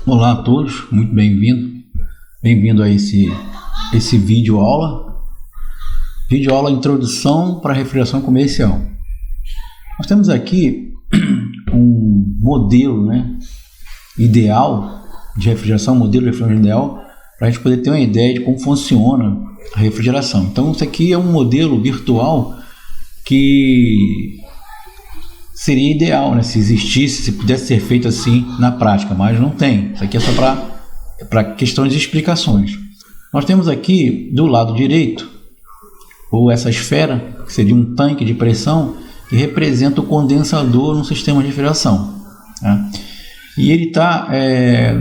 Olá a todos, muito bem-vindo a esse vídeo aula introdução para refrigeração comercial. Nós temos aqui um modelo, ideal de refrigeração, ideal para a gente poder ter uma ideia de como funciona a refrigeração. Então isso aqui é um modelo virtual que seria ideal, se existisse, se pudesse ser feito assim na prática, mas não tem. Isso aqui é só para questões de explicações. Nós temos aqui do lado direito, ou essa esfera, que seria um tanque de pressão, que representa o condensador no sistema de refrigeração. E ele está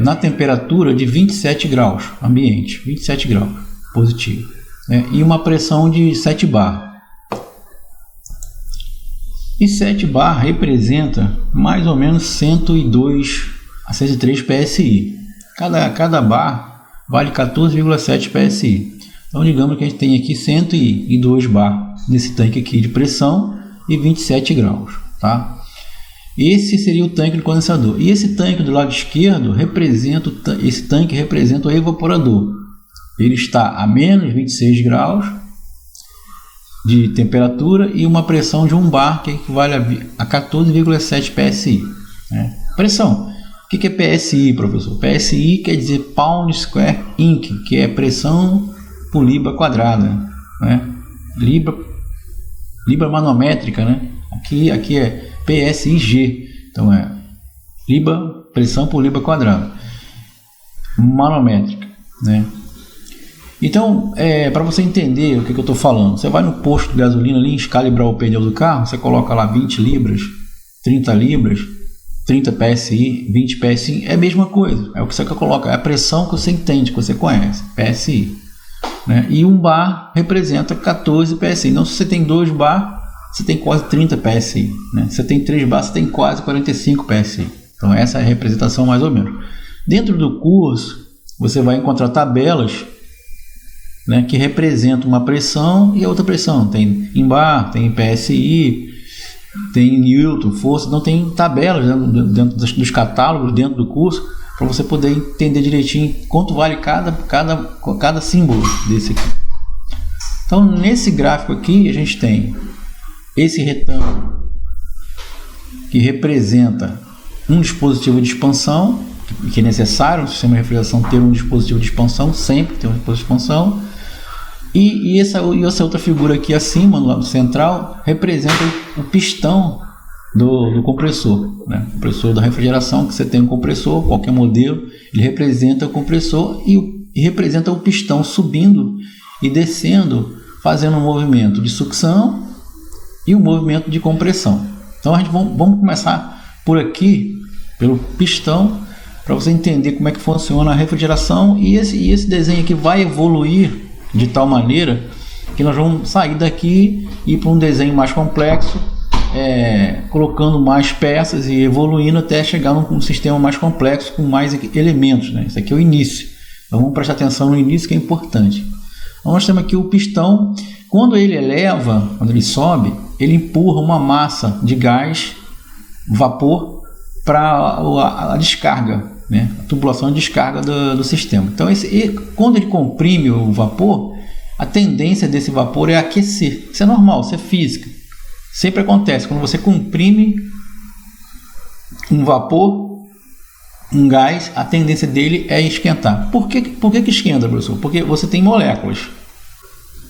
na temperatura de 27 graus ambiente, 27 graus positivo, e uma pressão de 7 bar. E 7 bar representa mais ou menos 102 a 103 PSI. Cada bar vale 14,7 PSI. Então digamos que a gente tem aqui 102 bar nesse tanque aqui de pressão e 27 graus. Tá? Esse seria o tanque do condensador. E esse tanque do lado esquerdo representa o evaporador. Ele está a menos 26 graus de temperatura e uma pressão de 1 bar que equivale a 14,7 PSI. Pressão. O que é PSI, professor? PSI quer dizer Pound Square Inch, que é pressão por libra quadrada. Libra manométrica, Aqui é PSIG. Então pressão por libra quadrada. Manométrica, Então, para você entender o que eu estou falando, você vai no posto de gasolina ali, calibrar o pneu do carro, você coloca lá 20 libras, 30 libras, 30 PSI, 20 PSI, é a mesma coisa. É o que você coloca, é a pressão que você entende, que você conhece, PSI. E 1 bar representa 14 PSI. Então, se você tem 2 bar, você tem quase 30 PSI. Se você tem 3 bar, você tem quase 45 PSI. Então, essa é a representação mais ou menos. Dentro do curso, você vai encontrar tabelas que representa uma pressão e a outra pressão. Tem em bar, tem PSI, tem Newton, força. Então tem tabelas dentro dos catálogos, dentro do curso, para você poder entender direitinho quanto vale cada símbolo desse aqui. Então nesse gráfico aqui a gente tem esse retângulo que representa um dispositivo de expansão, que é necessário no sistema de refrigeração ter um dispositivo de expansão, sempre ter um dispositivo de expansão. E essa outra figura aqui acima, no lado central, representa o pistão do compressor. O compressor da refrigeração, que você tem um compressor, qualquer modelo, ele representa o compressor e representa o pistão subindo e descendo, fazendo um movimento de sucção e um movimento de compressão. Então vamos começar por aqui, pelo pistão, para você entender como é que funciona a refrigeração, e esse desenho aqui vai evoluir de tal maneira que nós vamos sair daqui e ir para um desenho mais complexo, colocando mais peças e evoluindo até chegar num sistema mais complexo com mais elementos. Isso aqui é o início, então vamos prestar atenção no início, que é importante. Então nós temos aqui o pistão. Quando ele eleva, quando ele sobe, ele empurra uma massa de gás, vapor, para a descarga, a tubulação de descarga do sistema. Então quando ele comprime o vapor, a tendência desse vapor é aquecer. Isso é normal, isso é física. Sempre acontece quando você comprime um vapor, um gás, a tendência dele é esquentar. Por que esquenta, professor? Porque você tem moléculas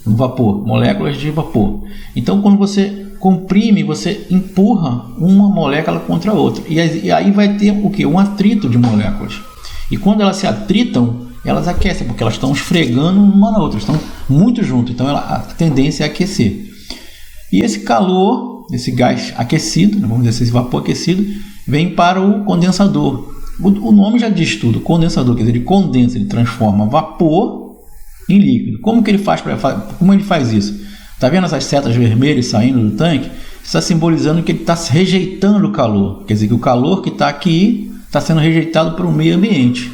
no vapor, moléculas de vapor. Então quando você comprime, você empurra uma molécula contra a outra. E aí vai ter o quê? Um atrito de moléculas. E quando elas se atritam, elas aquecem, porque elas estão esfregando uma na outra, estão muito juntas. Então a tendência é aquecer. E esse calor, esse gás aquecido, vamos dizer assim, esse vapor aquecido, vem para o condensador. O nome já diz tudo. Condensador, quer dizer, ele condensa, ele transforma vapor em líquido. Como que ele faz? Como ele faz isso? Está vendo essas setas vermelhas saindo do tanque? Está simbolizando que ele está rejeitando o calor. Quer dizer, que o calor que está aqui está sendo rejeitado para o meio ambiente.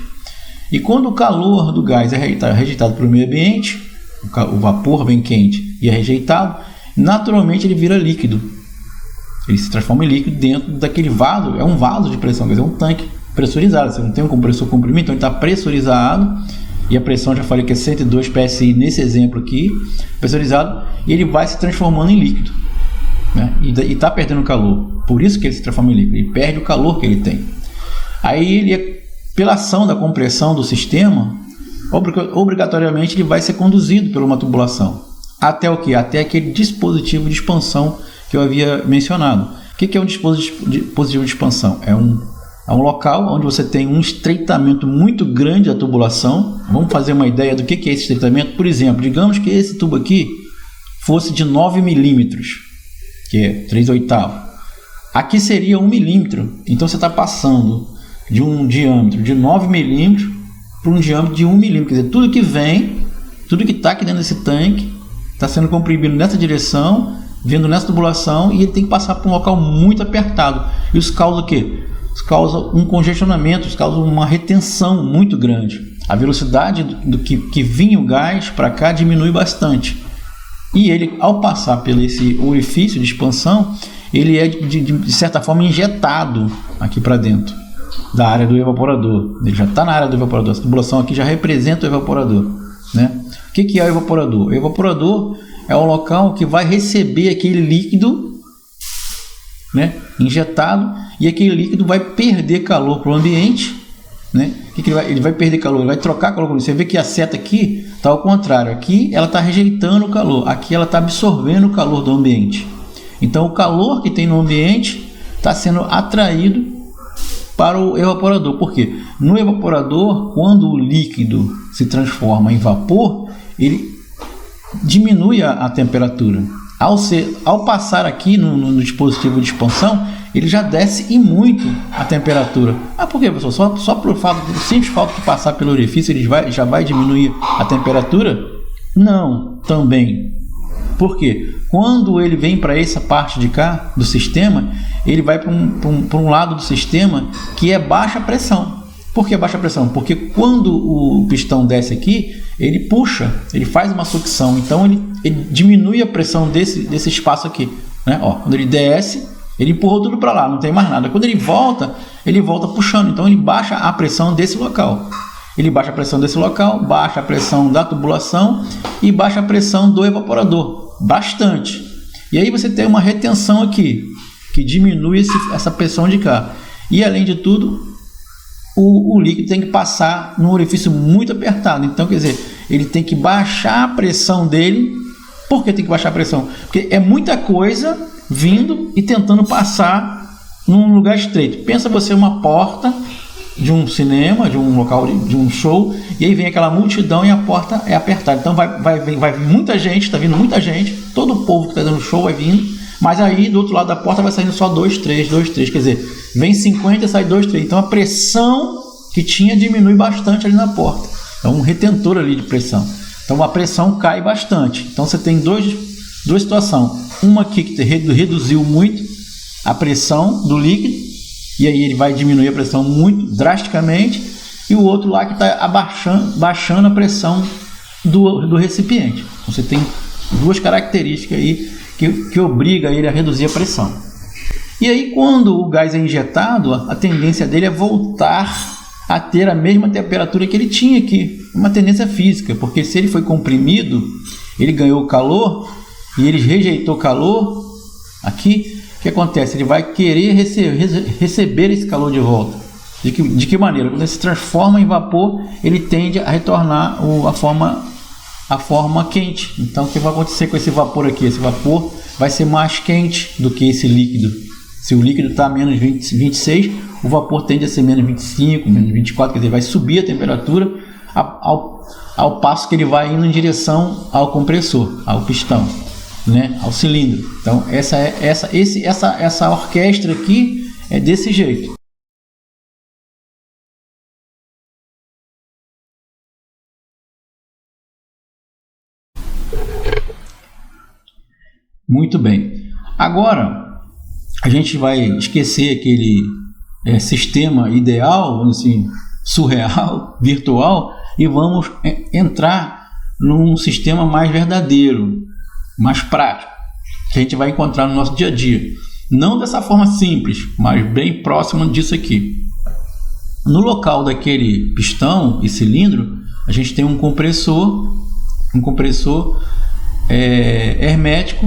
E quando o calor do gás é rejeitado para o meio ambiente, o vapor vem quente e é rejeitado, naturalmente ele vira líquido. Ele se transforma em líquido dentro daquele vaso, é um vaso de pressão, quer dizer, um tanque pressurizado. Você não tem um compressor comprimido, então ele está pressurizado. E a pressão, já falei que é 102 PSI nesse exemplo aqui, pressurizado, e ele vai se transformando em líquido, né? E está perdendo calor. Por isso que ele se transforma em líquido, ele perde o calor que ele tem. Aí ele, pela ação da compressão do sistema, obrigatoriamente ele vai ser conduzido por uma tubulação. Até o que? Até aquele dispositivo de expansão que eu havia mencionado. O que é um dispositivo de expansão? É um local onde você tem um estreitamento muito grande da tubulação. Vamos fazer uma ideia do que é esse estreitamento? Por exemplo, digamos que esse tubo aqui fosse de 9 milímetros, que é 3/8. Aqui seria 1 milímetro. Então você está passando de um diâmetro de 9 milímetros para um diâmetro de 1 milímetro. Quer dizer, tudo que vem, tudo que está aqui dentro desse tanque, está sendo comprimido nessa direção, vindo nessa tubulação, e ele tem que passar por um local muito apertado. Isso causa o quê? Isso causa um congestionamento, isso causa uma retenção muito grande. A velocidade do que vinha o gás para cá diminui bastante. E ele, ao passar pelo esse orifício de expansão, ele é de certa forma injetado aqui para dentro da área do evaporador. Ele já está na área do evaporador. Essa tubulação aqui já representa o evaporador, né? O que é o evaporador? O evaporador é o local que vai receber aquele líquido, né, injetado, e aquele líquido vai perder calor para o ambiente, né? Ele vai perder calor, ele vai trocar calor. Você vê que a seta aqui está ao contrário. Aqui ela está rejeitando o calor, aqui ela está absorvendo o calor do ambiente. Então o calor que tem no ambiente está sendo atraído para o evaporador. Por quê? No evaporador, quando o líquido se transforma em vapor, ele diminui a temperatura. Ao passar aqui no dispositivo de expansão, ele já desce e muito a temperatura. Ah, por quê, pessoal? Só pelo simples fato de passar pelo orifício, ele já vai diminuir a temperatura? Não, também. Por quê? Quando ele vem para essa parte de cá do sistema, ele vai para um lado do sistema que é baixa pressão. Por que baixa pressão? Porque quando o pistão desce aqui, ele puxa, ele faz uma sucção, então ele diminui a pressão desse espaço aqui, né? Ó, quando ele desce, ele empurrou tudo para lá, não tem mais nada. Quando ele volta puxando, então ele baixa a pressão desse local. Ele baixa a pressão desse local, baixa a pressão da tubulação e baixa a pressão do evaporador, bastante. E aí você tem uma retenção aqui, que diminui essa pressão de cá. E além de tudo, o líquido tem que passar num orifício muito apertado. Então, quer dizer, ele tem que baixar a pressão dele. Por que tem que baixar a pressão? Porque é muita coisa vindo e tentando passar num lugar estreito. Pensa você uma porta de um cinema, de um local, de um show, e aí vem aquela multidão e a porta é apertada. Então vai vir muita gente, está vindo muita gente, todo o povo que está dando show vai vindo, mas aí do outro lado da porta vai saindo só 2, 3, quer dizer, vem 50 e sai 2, 3. Então a pressão que tinha diminui bastante ali na porta. É um retentor ali de pressão. Então a pressão cai bastante. Então você tem duas situações. Uma aqui que reduziu muito a pressão do líquido, e aí ele vai diminuir a pressão muito drasticamente, e o outro lá que está baixando a pressão do recipiente. Então, você tem duas características aí que obriga ele a reduzir a pressão. E aí quando o gás é injetado, a tendência dele é voltar a ter a mesma temperatura que ele tinha aqui, uma tendência física, porque se ele foi comprimido, ele ganhou calor e ele rejeitou calor aqui. O que acontece? Ele vai querer receber esse calor de volta. De que maneira? Quando ele se transforma em vapor, ele tende a retornar a forma quente. Então, o que vai acontecer com esse vapor aqui? Esse vapor vai ser mais quente do que esse líquido. Se o líquido está a menos 26, o vapor tende a ser menos 25, menos 24, quer dizer, vai subir a temperatura ao passo que ele vai indo em direção ao compressor, ao pistão, né, ao cilindro. Então essa orquestra aqui é desse jeito. Muito bem. Agora a gente vai esquecer aquele sistema ideal, vamos assim, surreal, virtual, e vamos entrar num sistema mais verdadeiro, mais prático, que a gente vai encontrar no nosso dia a dia. Não dessa forma simples, mas bem próximo disso aqui. No local daquele pistão e cilindro, a gente tem um compressor hermético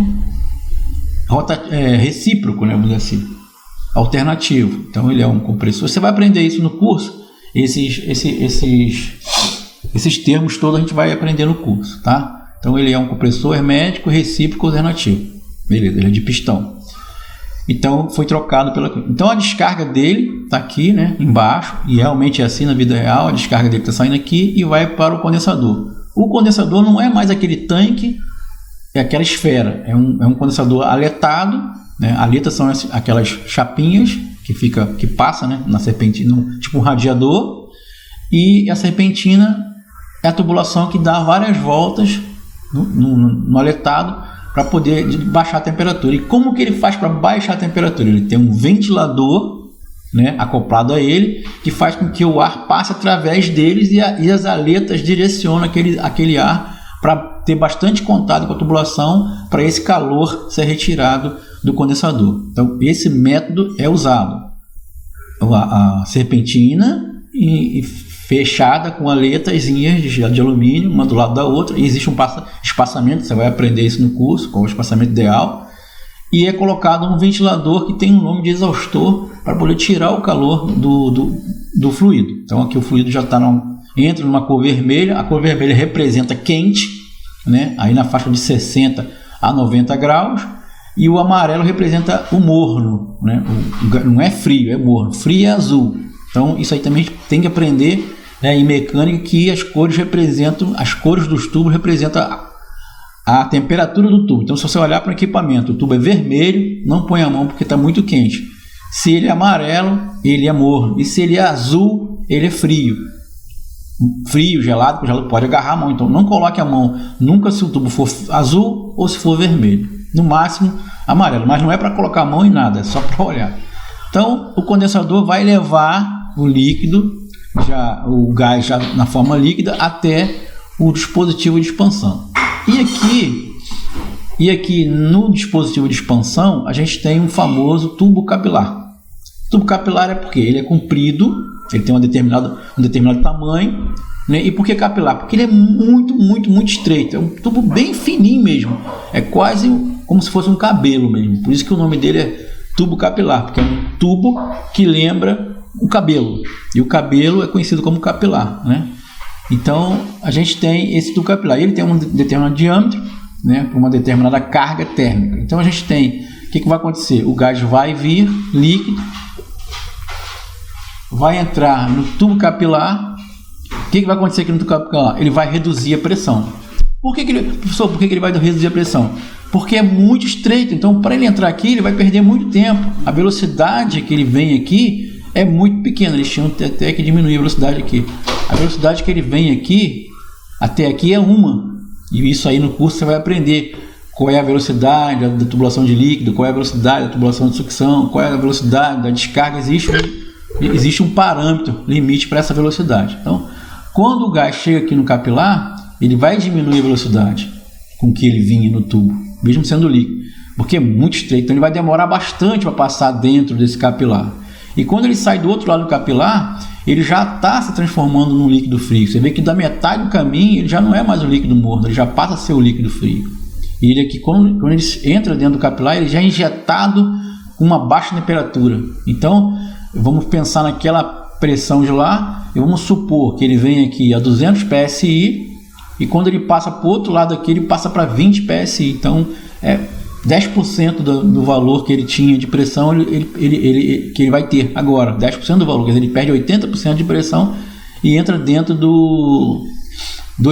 recíproco, né, vamos dizer assim, alternativo. Então ele é um compressor. Você vai aprender isso no curso. Esses termos todos a gente vai aprender no curso, tá? Então ele é um compressor hermético recíproco alternativo. Beleza, ele é de pistão. Então foi trocado Então a descarga dele está aqui, né, embaixo, e realmente é assim na vida real. A descarga dele está saindo aqui e vai para o condensador. O condensador não é mais aquele tanque, é aquela esfera. É um condensador aletado, né? Aletas são aquelas chapinhas que passa, né, na serpentina, tipo um radiador, e a serpentina é a tubulação que dá várias voltas no aletado para poder baixar a temperatura. E como que ele faz para baixar a temperatura? Ele tem um ventilador, né, acoplado a ele, que faz com que o ar passe através deles e as aletas direcionam aquele ar para ter bastante contato com a tubulação, para esse calor ser retirado do condensador. Então esse método é usado. A serpentina fechada com aletazinhas de alumínio, uma do lado da outra, e existe um espaçamento, você vai aprender isso no curso, qual é o espaçamento ideal, e é colocado um ventilador que tem um nome de exaustor para poder tirar o calor do fluido. Então aqui o fluido já entra numa cor vermelha. A cor vermelha representa quente, né, aí na faixa de 60 a 90 graus, e o amarelo representa o morno, né? Não é frio, é morno. Frio é azul. Então isso aí também tem que aprender, né, em mecânica, que as cores dos tubos representam a temperatura do tubo. Então se você olhar para o equipamento, o tubo é vermelho, não põe a mão porque está muito quente. Se ele é amarelo, ele é morno. E se ele é azul, ele é frio. Frio, gelado, o gelado pode agarrar a mão. Então não coloque a mão nunca se o tubo for azul ou se for vermelho. No máximo amarelo, mas não é para colocar a mão em nada, é só para olhar. Então o condensador vai levar o líquido, o gás já na forma líquida, até o dispositivo de expansão. E aqui no dispositivo de expansão a gente tem um famoso tubo capilar. O tubo capilar é porque ele é comprido, ele tem um determinado tamanho, né? E por que capilar? Porque ele é muito, muito, muito estreito. É um tubo bem fininho mesmo. É quase como se fosse um cabelo mesmo. Por isso que o nome dele é tubo capilar, porque é um tubo que lembra o cabelo. E o cabelo é conhecido como capilar, né? Então a gente tem esse tubo capilar. Ele tem um determinado diâmetro, né, para uma determinada carga térmica. Então a gente tem, o que vai acontecer? O gás vai vir líquido, vai entrar no tubo capilar. O que vai acontecer aqui no tubo capilar? Ele vai reduzir a pressão. Professor, por que ele vai reduzir a pressão? Porque é muito estreito. Então para ele entrar aqui, ele vai perder muito tempo. A velocidade que ele vem aqui é muito pequena. Eles tinham até que diminuir a velocidade aqui. A velocidade que ele vem aqui até aqui é 1. E isso aí no curso você vai aprender qual é a velocidade da tubulação de líquido, qual é a velocidade da tubulação de sucção, qual é a velocidade da descarga. Existe um parâmetro limite para essa velocidade. Então, quando o gás chega aqui no capilar, ele vai diminuir a velocidade com que ele vinha no tubo, mesmo sendo líquido, porque é muito estreito. Então ele vai demorar bastante para passar dentro desse capilar. E quando ele sai do outro lado do capilar, ele já está se transformando num líquido frio. Você vê que da metade do caminho ele já não é mais um líquido morno, ele já passa a ser o líquido frio. E ele aqui, quando ele entra dentro do capilar, ele já é injetado com uma baixa temperatura. Então vamos pensar naquela pressão de lá e vamos supor que ele vem aqui a 200 psi e quando ele passa para o outro lado aqui, ele passa para 20 psi. Então é 10% do valor que ele tinha de pressão que ele vai ter agora, 10% do valor, quer dizer, ele perde 80% de pressão e entra dentro do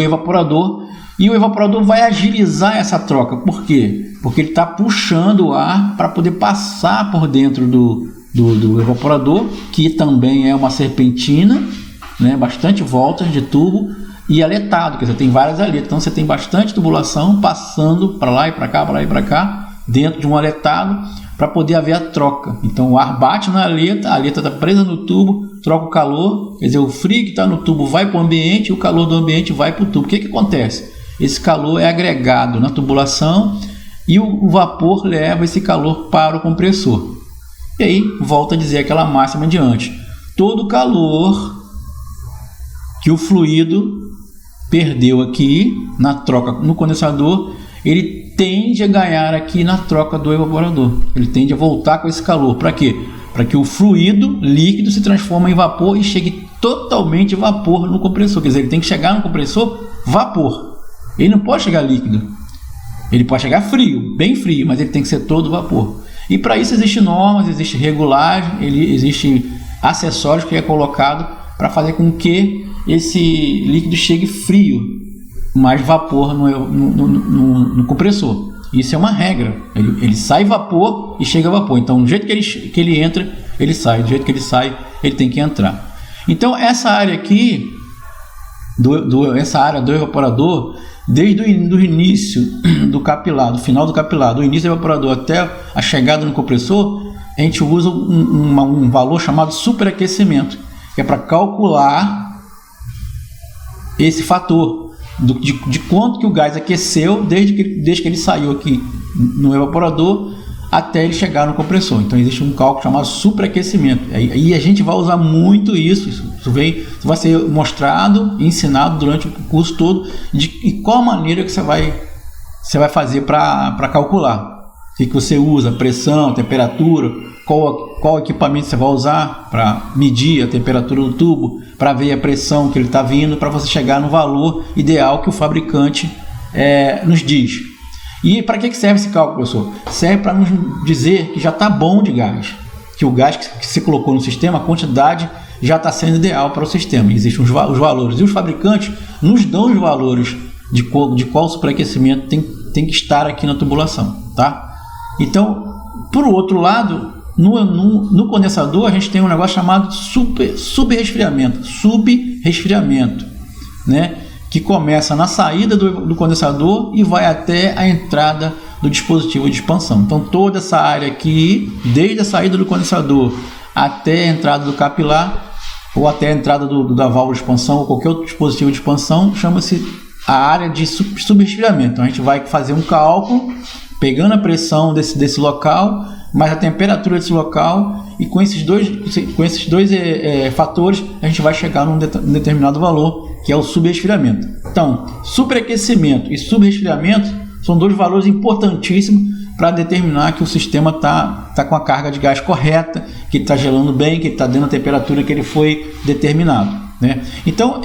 evaporador, e o evaporador vai agilizar essa troca. Por quê? Porque ele está puxando o ar para poder passar por dentro do evaporador, que também é uma serpentina, né, bastante voltas de tubo, e aletado, quer dizer, tem várias aletas, então você tem bastante tubulação passando para lá e para cá, para lá e para cá, dentro de um aletado, para poder haver a troca. Então o ar bate na aleta, a aleta está presa no tubo, troca o calor, quer dizer, o frio que está no tubo vai para o ambiente e o calor do ambiente vai para o tubo. O que acontece? Esse calor é agregado na tubulação e o vapor leva esse calor para o compressor. E aí volta a dizer aquela máxima de antes: todo o calor que o fluido perdeu aqui na troca no condensador, ele tende a ganhar aqui na troca do evaporador. Ele tende a voltar com esse calor. Para quê? Para que o fluido líquido se transforme em vapor e chegue totalmente vapor no compressor. Quer dizer, ele tem que chegar no compressor vapor. Ele não pode chegar líquido. Ele pode chegar frio, bem frio, mas ele tem que ser todo vapor. E para isso existem normas, existe regulagem, existe acessórios que é colocado para fazer com que esse líquido chegue frio, mais vapor no compressor. Isso é uma regra. Ele sai vapor e chega vapor. Então, do jeito que ele entra, ele sai. Do jeito que ele sai, ele tem que entrar. Então, essa área aqui, essa área do evaporador, desde o início do capilar, do final do capilar, do início do evaporador até a chegada no compressor, a gente usa um valor chamado superaquecimento, que é para calcular esse fator de quanto que o gás aqueceu desde que ele saiu aqui no evaporador até ele chegar no compressor. Então existe um cálculo chamado superaquecimento. Aí a gente vai usar muito isso vai ser mostrado e ensinado durante o curso todo de qual maneira que você vai fazer para calcular. O que você usa, pressão, temperatura, qual equipamento você vai usar para medir a temperatura do tubo, para ver a pressão que ele está vindo, para você chegar no valor ideal que o fabricante nos diz. E para que serve esse cálculo, professor? Serve para nos dizer que já está bom de gás, que o gás que você colocou no sistema, a quantidade já está sendo ideal para o sistema. Existem os valores e os fabricantes nos dão os valores de qual superaquecimento tem que estar aqui na tubulação, tá? Então, por outro lado, no condensador a gente tem um negócio chamado subresfriamento, né? Que começa na saída do condensador e vai até a entrada do dispositivo de expansão. Então, toda essa área aqui, desde a saída do condensador até a entrada do capilar, ou até a entrada da válvula de expansão, ou qualquer outro dispositivo de expansão, chama-se a área de subresfriamento. Então, a gente vai fazer um cálculo, pegando a pressão desse local, mais a temperatura desse local, e com esses dois fatores, a gente vai chegar num determinado valor, que é o subresfriamento. Então, superaquecimento e subresfriamento são dois valores importantíssimos para determinar que o sistema está com a carga de gás correta, que está gelando bem, que está dando a temperatura que ele foi determinado, né? Então,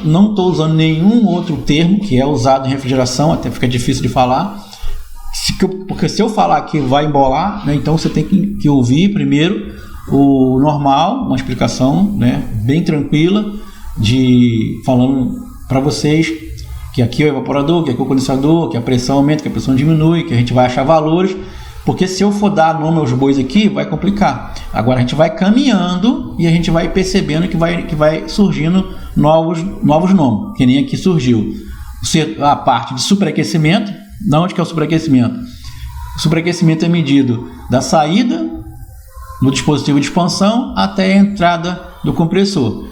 não estou usando nenhum outro termo que é usado em refrigeração, até fica difícil de falar, porque se eu falar aqui vai embolar, né? Então você tem que ouvir primeiro o normal, uma explicação, né, bem tranquila, falando para vocês que aqui é o evaporador, que aqui é o condensador, que a pressão aumenta, que a pressão diminui, que a gente vai achar valores, porque se eu for dar nome aos bois aqui, vai complicar. Agora a gente vai caminhando e a gente vai percebendo que vai surgindo novos nomes, que nem aqui surgiu a parte de superaquecimento. Da onde que é o superaquecimento? O superaquecimento é medido da saída do dispositivo de expansão até a entrada do compressor.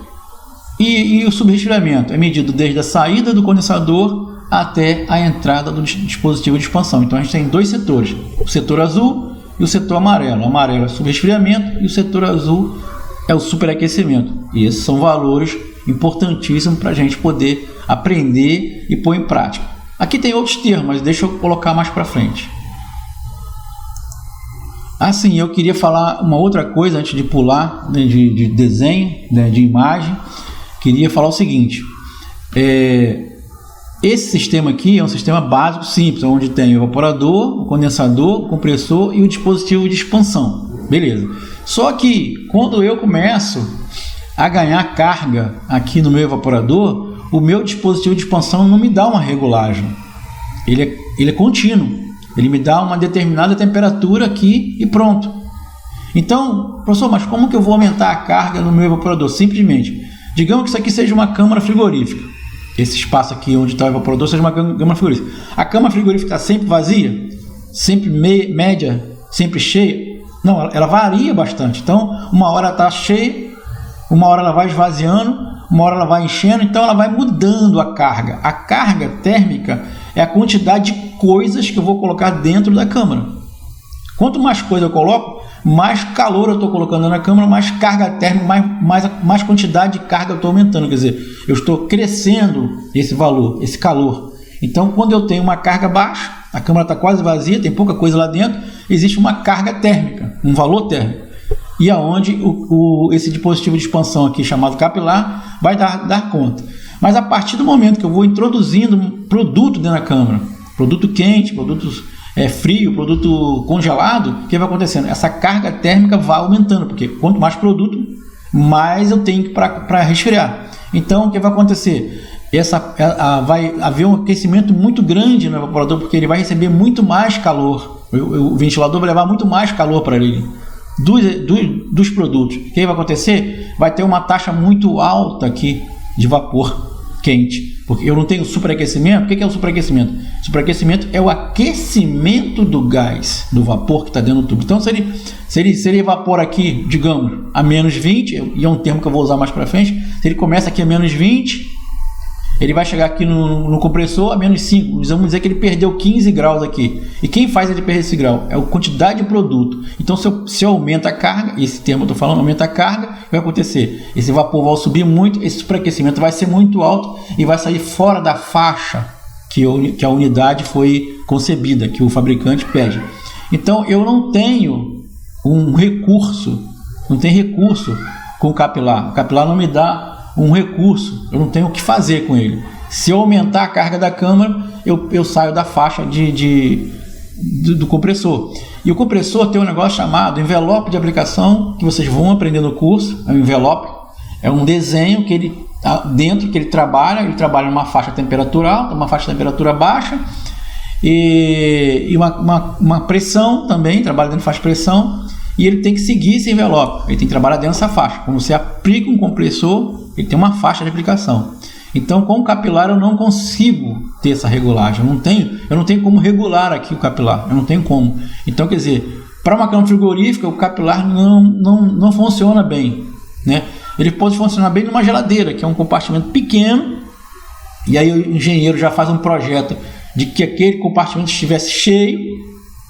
E o subresfriamento é medido desde a saída do condensador até a entrada do dispositivo de expansão. Então a gente tem dois setores, o setor azul e o setor amarelo. O amarelo é o subresfriamento e o setor azul é o superaquecimento. E esses são valores importantíssimos para a gente poder aprender e pôr em prática. Aqui tem outros termos, mas deixa eu colocar mais para frente. Assim, eu queria falar uma outra coisa antes de pular, né, de desenho, né, de imagem. Queria falar o seguinte: esse sistema aqui é um sistema básico simples, onde tem o evaporador, o condensador, o compressor e o dispositivo de expansão. Beleza. Só que quando eu começo a ganhar carga aqui no meu evaporador, o meu dispositivo de expansão não me dá uma regulagem. Ele é contínuo. Ele me dá uma determinada temperatura aqui e pronto. Então, professor, mas como que eu vou aumentar a carga no meu evaporador? Simplesmente, digamos que isso aqui seja uma câmara frigorífica. Esse espaço aqui onde está o evaporador seja uma câmara frigorífica. A câmara frigorífica está sempre vazia? Sempre média? Sempre cheia? Não, ela varia bastante. Então, uma hora está cheia, uma hora ela vai esvaziando, uma hora ela vai enchendo, então ela vai mudando a carga. A carga térmica é a quantidade de coisas que eu vou colocar dentro da câmara. Quanto mais coisa eu coloco, mais calor eu estou colocando na câmara, mais carga térmica, mais quantidade de carga eu estou aumentando. Quer dizer, eu estou crescendo esse valor, esse calor. Então, quando eu tenho uma carga baixa, a câmara está quase vazia, tem pouca coisa lá dentro, existe uma carga térmica, um valor térmico. E aonde esse dispositivo de expansão aqui, chamado capilar, vai dar conta. Mas a partir do momento que eu vou introduzindo um produto dentro da câmara, produto quente, produto frio, produto congelado, o que vai acontecendo? Essa carga térmica vai aumentando, porque quanto mais produto, mais eu tenho para resfriar. Então, o que vai acontecer? Vai haver um aquecimento muito grande no evaporador, porque ele vai receber muito mais calor. O ventilador vai levar muito mais calor para ele dos produtos. O que vai acontecer? Vai ter uma taxa muito alta aqui de vapor quente, porque eu não tenho superaquecimento. O que é o superaquecimento? Superaquecimento é o aquecimento do gás, do vapor que está dentro do tubo. Então, se ele evapora aqui, digamos, a menos 20, e é um termo que eu vou usar mais para frente, se ele começa aqui a menos 20, ele vai chegar aqui no compressor a menos 5. Vamos dizer que ele perdeu 15 graus aqui. E quem faz ele perder esse grau? É a quantidade de produto. Então, se eu aumento a carga, esse termo eu estou falando, aumenta a carga, o que vai acontecer? Esse vapor vai subir muito, esse superaquecimento vai ser muito alto e vai sair fora da faixa que a unidade foi concebida, que o fabricante pede. Então, eu não tenho um recurso, com o capilar. O capilar não me dá um recurso, eu não tenho o que fazer com ele. Se eu aumentar a carga da câmara, eu saio da faixa do compressor. E o compressor tem um negócio chamado envelope de aplicação, que vocês vão aprender no curso. É um envelope, é um desenho que ele dentro que ele trabalha numa faixa temperatural, uma faixa de temperatura baixa, e uma pressão também, trabalha dentro de faixa de pressão, e ele tem que seguir esse envelope, ele tem que trabalhar dentro dessa faixa. Quando você aplica um compressor, ele tem uma faixa de aplicação. Então, com o capilar eu não consigo ter essa regulagem, eu não tenho como regular aqui o capilar, eu não tenho como. Então, quer dizer, para uma câmara frigorífica o capilar não funciona bem, né? Ele pode funcionar bem numa geladeira, que é um compartimento pequeno, e aí o engenheiro já faz um projeto de que aquele compartimento estivesse cheio,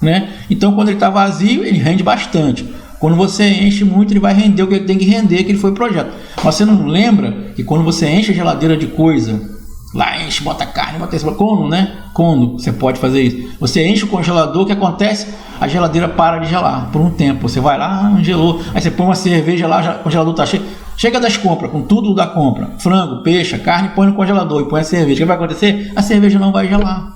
né? Então, quando ele está vazio, ele rende bastante. Quando você enche muito, ele vai render o que ele tem que render, que ele foi o projeto. Mas você não lembra que quando você enche a geladeira de coisa, lá enche, bota carne, bota isso, cono, né? Cono, você pode fazer isso. Você enche o congelador, o que acontece? A geladeira para de gelar por um tempo. Você vai lá, gelou. Aí você põe uma cerveja lá, o congelador está cheio. Chega das compras, com tudo da compra, frango, peixe, carne, põe no congelador e põe a cerveja. O que vai acontecer? A cerveja não vai gelar.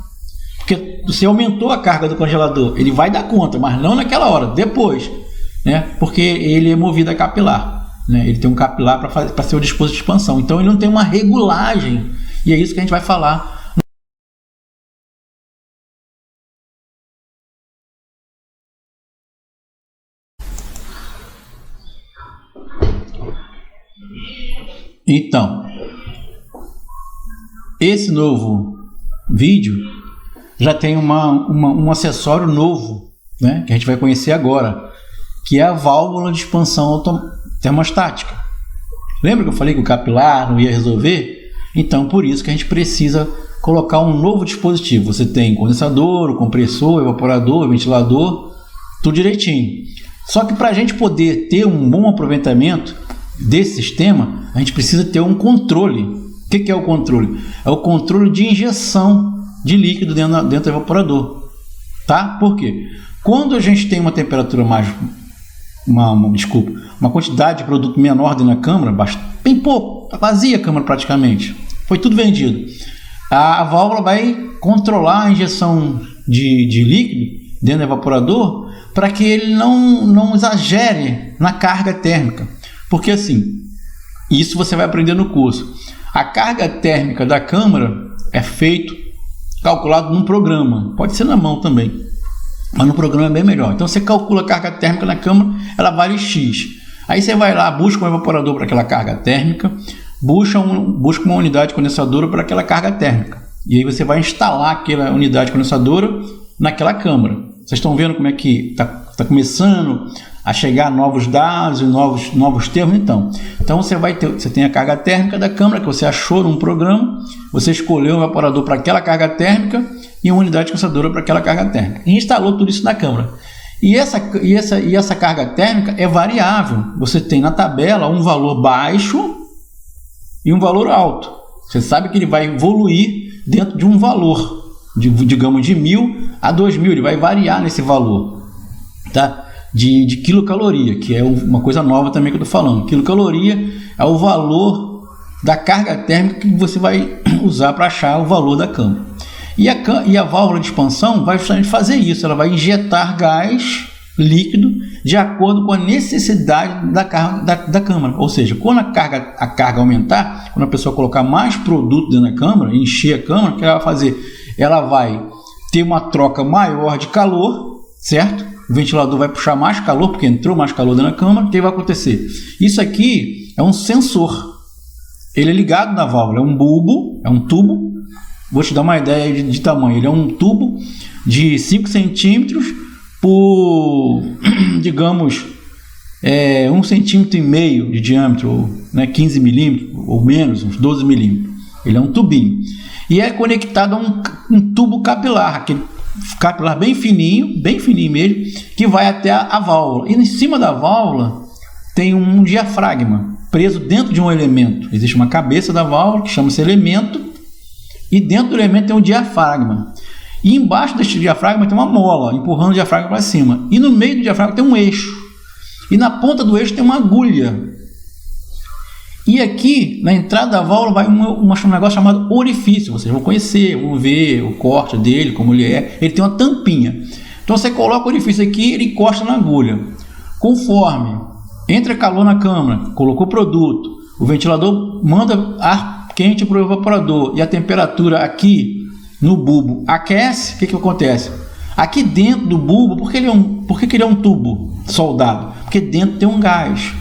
Porque você aumentou a carga do congelador. Ele vai dar conta, mas não naquela hora, depois. Né? Porque ele é movido a capilar, né? Ele tem um capilar para ser o dispositivo de expansão. Então ele não tem uma regulagem. E é isso que a gente vai falar. Então, esse novo vídeo já tem um acessório novo, né? Que a gente vai conhecer agora, que é a válvula de expansão termostática. Lembra que eu falei que o capilar não ia resolver? Então, por isso que a gente precisa colocar um novo dispositivo. Você tem condensador, o compressor, o evaporador, o ventilador, tudo direitinho. Só que para a gente poder ter um bom aproveitamento desse sistema, a gente precisa ter um controle. O que é o controle? É o controle de injeção de líquido dentro do evaporador. Tá? Por quê? Quando a gente tem uma temperatura mais... uma quantidade de produto menor dentro da câmara, bem pouco, está vazia a câmara praticamente, foi tudo vendido. A válvula vai controlar a injeção de líquido dentro do evaporador para que ele não exagere na carga térmica. Porque assim, isso você vai aprender no curso. A carga térmica da câmara é calculado num programa, pode ser na mão também. Mas no programa é bem melhor. Então você calcula a carga térmica na câmara, ela vale X. Aí você vai lá, busca um evaporador para aquela carga térmica, busca uma unidade condensadora para aquela carga térmica. E aí você vai instalar aquela unidade condensadora naquela câmara. Vocês estão vendo como é que está começando a chegar novos dados e novos termos? Então você tem a carga térmica da câmara que você achou num programa, você escolheu um evaporador para aquela carga térmica e uma unidade condensadora para aquela carga térmica. E instalou tudo isso na câmara. E essa carga térmica é variável. Você tem na tabela um valor baixo e um valor alto. Você sabe que ele vai evoluir dentro de um valor, digamos de 1.000 a 2.000, ele vai variar nesse valor, tá? De quilocaloria, que é uma coisa nova também que eu estou falando. Quilocaloria é o valor da carga térmica que você vai usar para achar o valor da câmara. E a válvula de expansão vai justamente fazer isso, ela vai injetar gás líquido de acordo com a necessidade da câmara. Ou seja, quando a carga aumentar, quando a pessoa colocar mais produto dentro da câmara, encher a câmara, o que ela vai fazer? Ela vai ter uma troca maior de calor, certo? O ventilador vai puxar mais calor, porque entrou mais calor dentro da câmara. O que vai acontecer? Isso aqui é um sensor. Ele é ligado na válvula, é um bulbo, é um tubo. Vou te dar uma ideia de tamanho. Ele é um tubo de 5 centímetros por, digamos, 1,5 centímetro de diâmetro, né, 15 milímetros ou menos, uns 12 milímetros. Ele é um tubinho. E é conectado a um tubo capilar, aquele capilar bem fininho mesmo, que vai até a válvula. E em cima da válvula tem um diafragma preso dentro de um elemento. Existe uma cabeça da válvula que chama-se elemento, e dentro do elemento tem um diafragma. E embaixo deste diafragma tem uma mola empurrando o diafragma para cima. E no meio do diafragma tem um eixo. E na ponta do eixo tem uma agulha. E aqui, na entrada da válvula, vai um negócio chamado orifício. Vocês vão conhecer, vão ver o corte dele, como ele é. Ele tem uma tampinha. Então você coloca o orifício aqui, ele encosta na agulha. Conforme entra calor na câmara, colocou produto, o ventilador manda ar quente para o evaporador e a temperatura aqui no bulbo aquece, o que acontece? Aqui dentro do bulbo, por que ele é um tubo soldado? Porque dentro tem um gás.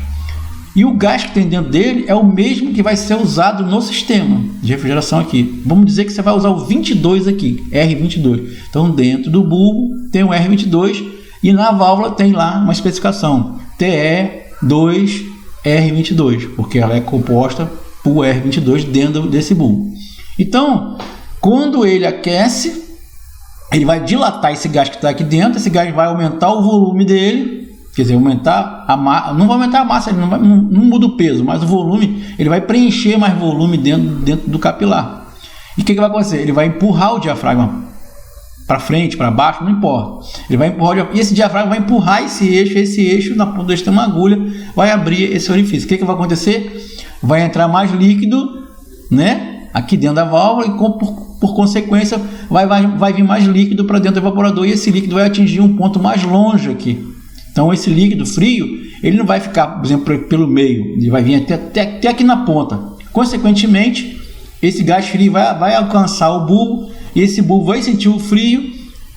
E o gás que tem dentro dele é o mesmo que vai ser usado no sistema de refrigeração aqui. Vamos dizer que você vai usar o 22 aqui, R22. Então dentro do bulbo tem o R22 e na válvula tem lá uma especificação TE2R22, porque ela é composta por R22 dentro desse bulbo. Então, quando ele aquece, ele vai dilatar esse gás que está aqui dentro, esse gás vai aumentar o volume dele, quer dizer, aumentar a massa, não vai aumentar a massa, ele não muda o peso, mas o volume, ele vai preencher mais volume dentro do capilar. E o que vai acontecer? Ele vai empurrar o diafragma para frente, para baixo, não importa. Ele vai empurrar, e esse diafragma vai empurrar esse eixo, na ponta desse tem uma agulha, vai abrir esse orifício. O que vai acontecer? Vai entrar mais líquido, né, aqui dentro da válvula, e por consequência vai vir mais líquido para dentro do evaporador, e esse líquido vai atingir um ponto mais longe aqui. Então esse líquido frio, ele não vai ficar, por exemplo, pelo meio, ele vai vir até aqui na ponta. Consequentemente, esse gás frio vai alcançar o bulbo, e esse bulbo vai sentir o frio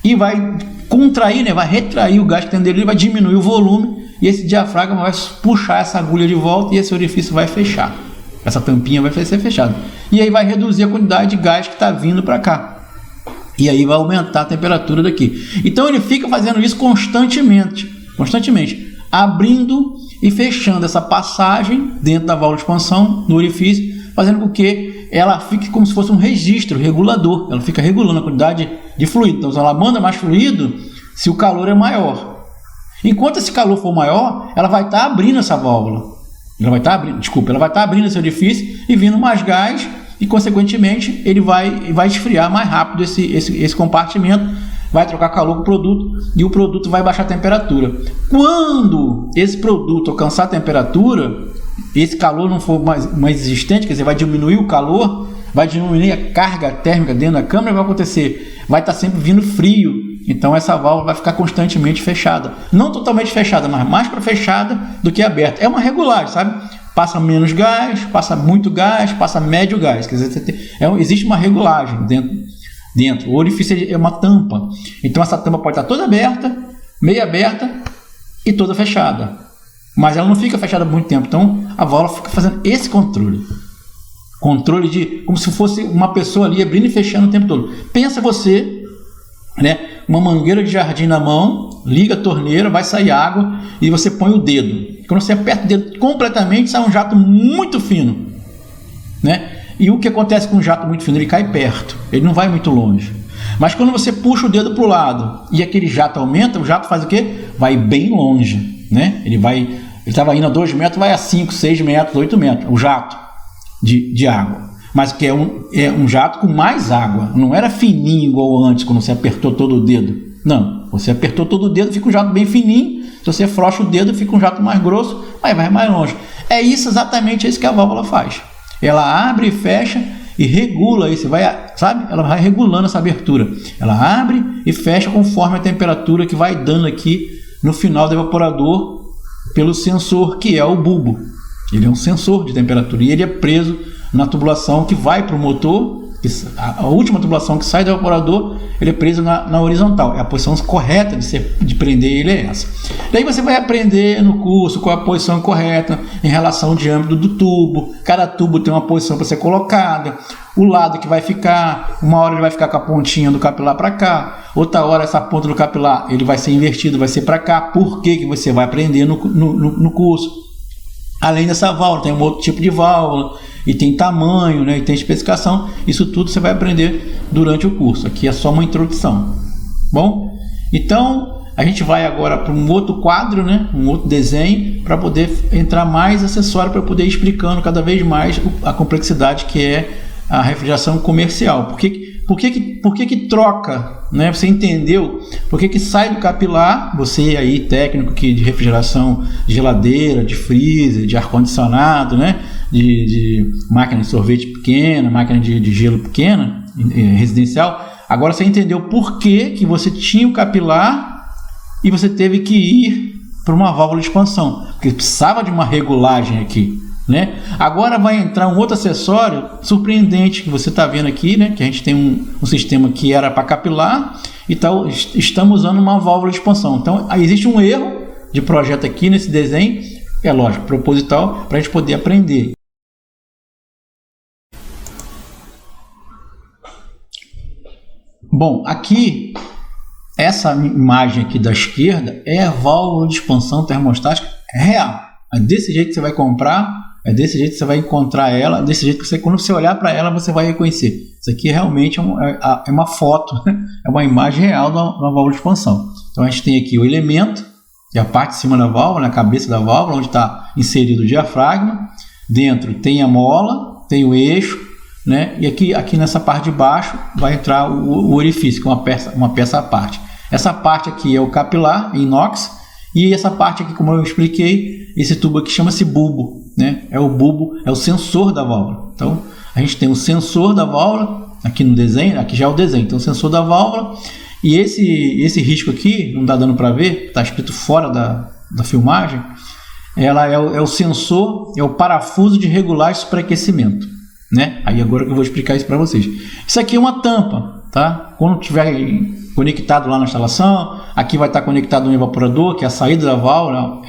e vai contrair, né, vai retrair o gás que tem dele, vai diminuir o volume, e esse diafragma vai puxar essa agulha de volta e esse orifício vai fechar. Essa tampinha vai ser fechada. E aí vai reduzir a quantidade de gás que está vindo para cá. E aí vai aumentar a temperatura daqui. Então ele fica fazendo isso constantemente, abrindo e fechando essa passagem dentro da válvula de expansão, no orifício, fazendo com que ela fique como se fosse um registro regulador. Ela fica regulando a quantidade de fluido. Então ela manda mais fluido se o calor é maior. Enquanto esse calor for maior, ela vai estar abrindo essa válvula. Ela vai estar abrindo esse orifício e vindo mais gás, e consequentemente ele vai esfriar mais rápido esse compartimento, vai trocar calor com o produto e o produto vai baixar a temperatura. Quando esse produto alcançar a temperatura, esse calor não for mais existente, quer dizer, vai diminuir o calor, vai diminuir a carga térmica dentro da câmara, vai acontecer, vai estar sempre vindo frio. Então essa válvula vai ficar constantemente fechada. Não totalmente fechada, mas mais para fechada do que aberta. É uma regulagem, sabe? Passa menos gás, passa muito gás, passa médio gás. Quer dizer, existe uma regulagem dentro. O orifício é uma tampa. Então essa tampa pode estar toda aberta, meio aberta e toda fechada. Mas ela não fica fechada por muito tempo. Então a válvula fica fazendo esse controle. Controle de como se fosse uma pessoa ali abrindo e fechando o tempo todo. Pensa você, né, uma mangueira de jardim na mão, liga a torneira, vai sair água e você põe o dedo. Quando você aperta o dedo completamente, sai um jato muito fino, né? E o que acontece com um jato muito fino? Ele cai perto, ele não vai muito longe. Mas quando você puxa o dedo para o lado e aquele jato aumenta, o jato faz o quê? Vai bem longe, né? Ele estava indo a 2 metros, vai a 5, 6 metros, 8 metros, o jato de água. Mas que é um jato com mais água, não era fininho igual antes, quando você apertou todo o dedo. Não, você apertou todo o dedo, fica um jato bem fininho, se você frouxa o dedo, fica um jato mais grosso, mas vai mais longe. É exatamente isso que a válvula faz. Ela abre e fecha e regula isso, sabe? Ela vai regulando essa abertura. Ela abre e fecha conforme a temperatura que vai dando aqui no final do evaporador pelo sensor que é o bulbo. Ele é um sensor de temperatura e ele é preso na tubulação que vai para o motor. A última tubulação que sai do evaporador, ele é preso na horizontal. É a posição correta de prender ele é essa. Daí você vai aprender no curso qual é a posição correta em relação ao diâmetro do tubo. Cada tubo tem uma posição para ser colocada. O lado que vai ficar, uma hora ele vai ficar com a pontinha do capilar para cá, outra hora essa ponta do capilar ele vai ser invertido, vai ser para cá. Por que você vai aprender no curso? Além dessa válvula, tem um outro tipo de válvula, e tem tamanho, né, e tem especificação. Isso tudo você vai aprender durante o curso. Aqui é só uma introdução. Bom, então a gente vai agora para um outro quadro, né, um outro desenho, para poder entrar mais acessório, para poder ir explicando cada vez mais a complexidade que é a refrigeração comercial. Por que troca, né? Você entendeu? Por que sai do capilar, você aí técnico que de refrigeração de geladeira, de freezer, de ar-condicionado, né? de máquina de sorvete pequena, máquina de gelo pequena, residencial, agora você entendeu por que você tinha o capilar e você teve que ir para uma válvula de expansão, porque precisava de uma regulagem aqui. Né? Agora vai entrar um outro acessório surpreendente que você está vendo aqui, né? Que a gente tem um sistema que era para capilar e estamos usando uma válvula de expansão. Então existe um erro de projeto aqui nesse desenho, é lógico, proposital, para a gente poder aprender. Bom, aqui essa imagem aqui da esquerda é a válvula de expansão termostática real. É desse jeito que você vai comprar. É desse jeito que você vai encontrar ela, desse jeito que quando você olhar para ela, você vai reconhecer. Isso aqui realmente é uma foto, é uma imagem real da válvula de expansão. Então a gente tem aqui o elemento, que é a parte de cima da válvula, a cabeça da válvula, onde está inserido o diafragma. Dentro tem a mola, tem o eixo, né? E aqui nessa parte de baixo vai entrar o orifício, que é uma peça à parte. Essa parte aqui é o capilar, inox, e essa parte aqui, como eu expliquei, esse tubo aqui chama-se bulbo, né? É o bulbo, é o sensor da válvula. Então, a gente tem o sensor da válvula, aqui no desenho, aqui já é o desenho, então o sensor da válvula, e esse risco aqui, não está dando para ver, está escrito fora da filmagem, ela é o sensor, é o parafuso de regulagem e superaquecimento, né? Aí agora que eu vou explicar isso para vocês. Isso aqui é uma tampa, tá? Quando tiver conectado lá na instalação, aqui vai estar conectado no evaporador, que é a saída da válvula,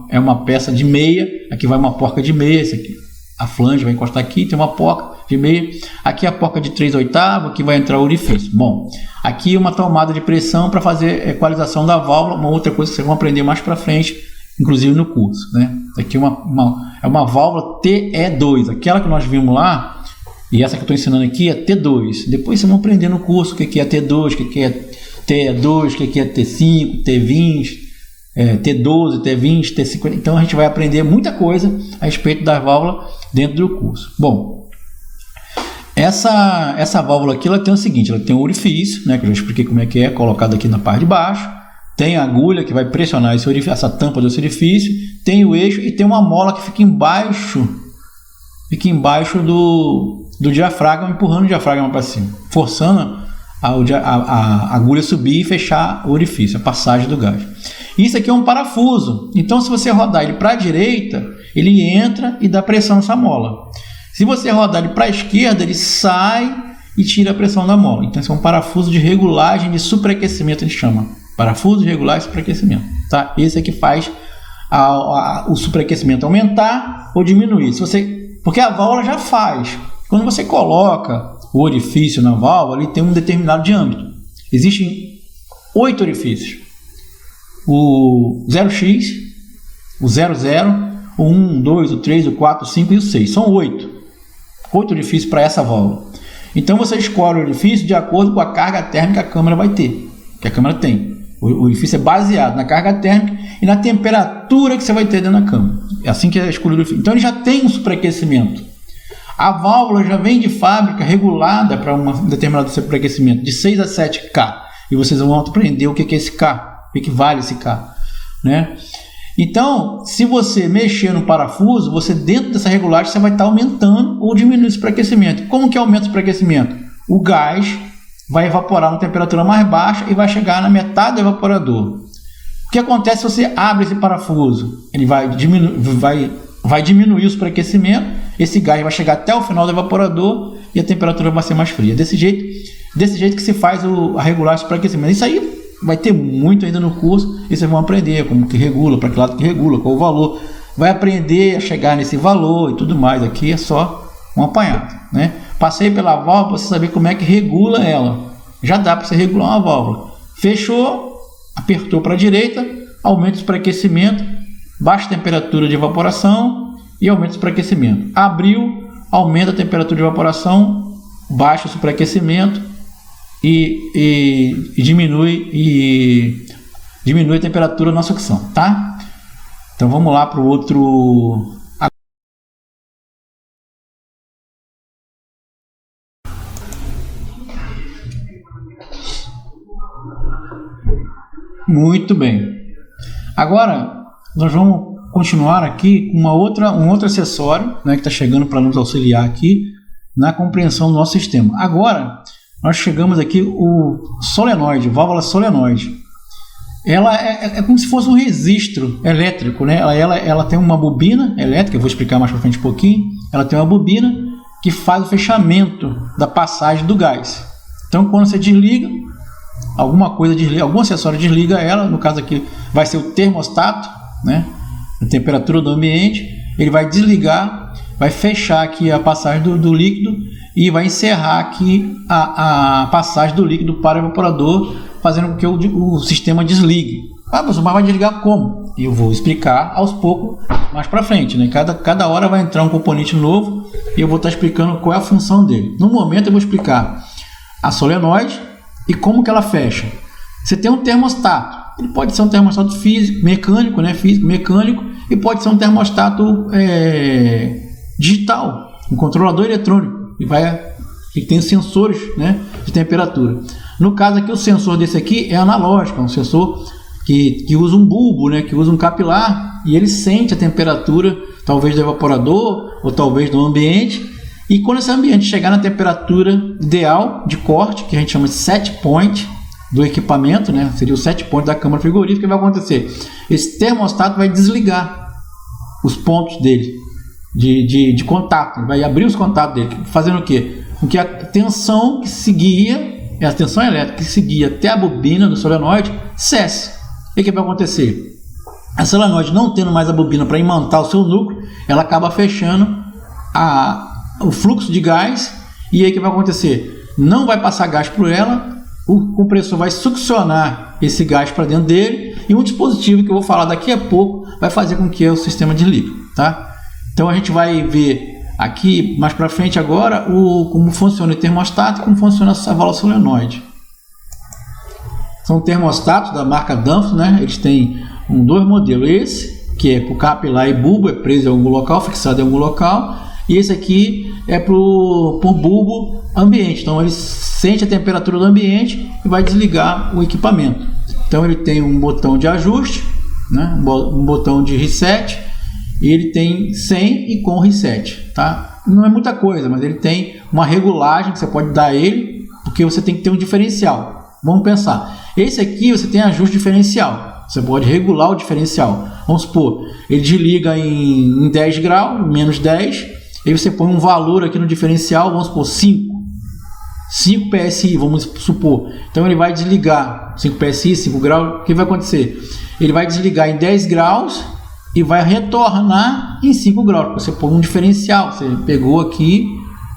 é uma peça de meia, aqui vai uma porca de meia, esse aqui, a flange vai encostar aqui, tem uma porca de meia, aqui a porca de 3/8, aqui vai entrar o orifício. Bom, aqui uma tomada de pressão para fazer equalização da válvula, uma outra coisa que vocês vão aprender mais para frente, inclusive no curso, né? Aqui é uma válvula TE2, aquela que nós vimos lá, e essa que eu estou ensinando aqui é T2. Depois vocês vão aprender no curso o que é T2, o que é T2, o que é T5, T20, T12, T20, T50. Então a gente vai aprender muita coisa a respeito da válvula dentro do curso. Bom, essa válvula aqui ela tem o seguinte, ela tem um orifício, né, que eu já expliquei como é que é, colocado aqui na parte de baixo. Tem a agulha que vai pressionar esse orifício, essa tampa desse orifício. Tem o eixo e tem uma mola que fica embaixo do diafragma, empurrando o diafragma para cima, forçando a agulha subir e fechar o orifício, a passagem do gás. Isso aqui é um parafuso, então se você rodar ele para a direita, ele entra e dá pressão nessa mola. Se você rodar ele para a esquerda, ele sai e tira a pressão da mola. Então isso é um parafuso de regulagem de superaquecimento, a gente chama. Parafuso de regulagem de superaquecimento. Tá? Esse aqui faz o superaquecimento aumentar ou diminuir. Porque a válvula já faz. Quando você coloca o orifício na válvula, ele tem um determinado diâmetro. Existem 8 orifícios. O 0x, o 00, o 1, o 2, o 3, o 4, o 5 e o 6. São 8. 8 orifícios para essa válvula. Então você escolhe o orifício de acordo com a carga térmica que a câmara vai ter, que a câmara tem. O orifício é baseado na carga térmica e na temperatura que você vai ter dentro da câmara. É assim que é escolhido o orifício. Então ele já tem um superaquecimento. A válvula já vem de fábrica regulada para um determinado superaquecimento de 6 a 7 K. E vocês vão aprender o que é esse K, o que vale esse K, né? Então, se você mexer no parafuso, você dentro dessa regulagem você vai estar aumentando ou diminuindo o superaquecimento. Como que aumenta o superaquecimento? O gás vai evaporar numa temperatura mais baixa e vai chegar na metade do evaporador. O que acontece se você abre esse parafuso? Ele vai diminuir o superaquecimento, esse gás vai chegar até o final do evaporador e a temperatura vai ser mais fria. Desse jeito que se faz a regulagem do superaquecimento. Isso aí vai ter muito ainda no curso e vocês vão aprender como que regula, para que lado que regula, qual o valor. Vai aprender a chegar nesse valor e tudo mais. Aqui é só um apanhado, né? Passei pela válvula para você saber como é que regula ela. Já dá para você regular uma válvula. Fechou, apertou para a direita, aumenta o superaquecimento, baixa a temperatura de evaporação e aumenta o superaquecimento. Abriu, aumenta a temperatura de evaporação, baixa o superaquecimento e diminui a temperatura na sucção, tá? Então vamos lá para o outro. Muito bem. Agora nós vamos continuar aqui com um outro acessório, né, que está chegando para nos auxiliar aqui na compreensão do nosso sistema. Agora nós chegamos aqui o solenoide, válvula solenoide. Ela é como se fosse um registro elétrico, né? Ela tem uma bobina elétrica, eu vou explicar mais para frente um pouquinho. Ela tem uma bobina que faz o fechamento da passagem do gás. Então quando você desliga, algum acessório desliga ela, no caso aqui vai ser o termostato, né? A temperatura do ambiente, ele vai desligar, vai fechar aqui a passagem do líquido e vai encerrar aqui a passagem do líquido para o evaporador, fazendo com que o sistema desligue. Mas vai desligar como? E eu vou explicar aos poucos mais para frente, né? Cada hora vai entrar um componente novo e eu vou estar explicando qual é a função dele. No momento eu vou explicar a solenoide e como que ela fecha. Você tem um termostato. Ele pode ser um termostato físico, mecânico, né? Físico, mecânico, e pode ser um termostato digital, um controlador eletrônico, que tem sensores, né, de temperatura. No caso aqui, o sensor desse aqui é analógico, é um sensor que usa um bulbo, né, que usa um capilar, e ele sente a temperatura, talvez do evaporador, ou talvez do ambiente, e quando esse ambiente chegar na temperatura ideal de corte, que a gente chama de set point, do equipamento, né? Seria o set point da câmara frigorífica. O que vai acontecer? Esse termostato vai desligar os pontos dele de contato, vai abrir os contatos dele, fazendo o quê? Com que a tensão que seguia, a tensão elétrica que seguia até a bobina do solenoide cesse. O que vai acontecer? A solenoide, não tendo mais a bobina para imantar o seu núcleo, ela acaba fechando o fluxo de gás, e aí o que vai acontecer? Não vai passar gás por ela, o compressor vai succionar esse gás para dentro dele, e um dispositivo que eu vou falar daqui a pouco vai fazer com que o sistema desligue, tá? Então a gente vai ver aqui mais para frente agora como funciona o termostato e como funciona essa válvula solenoide. São termostatos da marca Danfoss, né? Eles têm dois modelos, esse que é para o capilar e bulbo, é preso em algum local, fixado em algum local, e esse aqui é para o bulbo ambiente. Então ele sente a temperatura do ambiente e vai desligar o equipamento. Então ele tem um botão de ajuste, né? Um botão de reset, e ele tem sem e com reset, tá? Não é muita coisa, mas ele tem uma regulagem que você pode dar a ele, porque você tem que ter um diferencial. Vamos pensar, esse aqui você tem ajuste diferencial, você pode regular o diferencial. Vamos supor, ele desliga em 10 graus, menos 10, aí você põe um valor aqui no diferencial, vamos supor 5 PSI, vamos supor. Então ele vai desligar 5 PSI, 5 graus. O que vai acontecer? Ele vai desligar em 10 graus e vai retornar em 5 graus. Você põe um diferencial, você pegou aqui,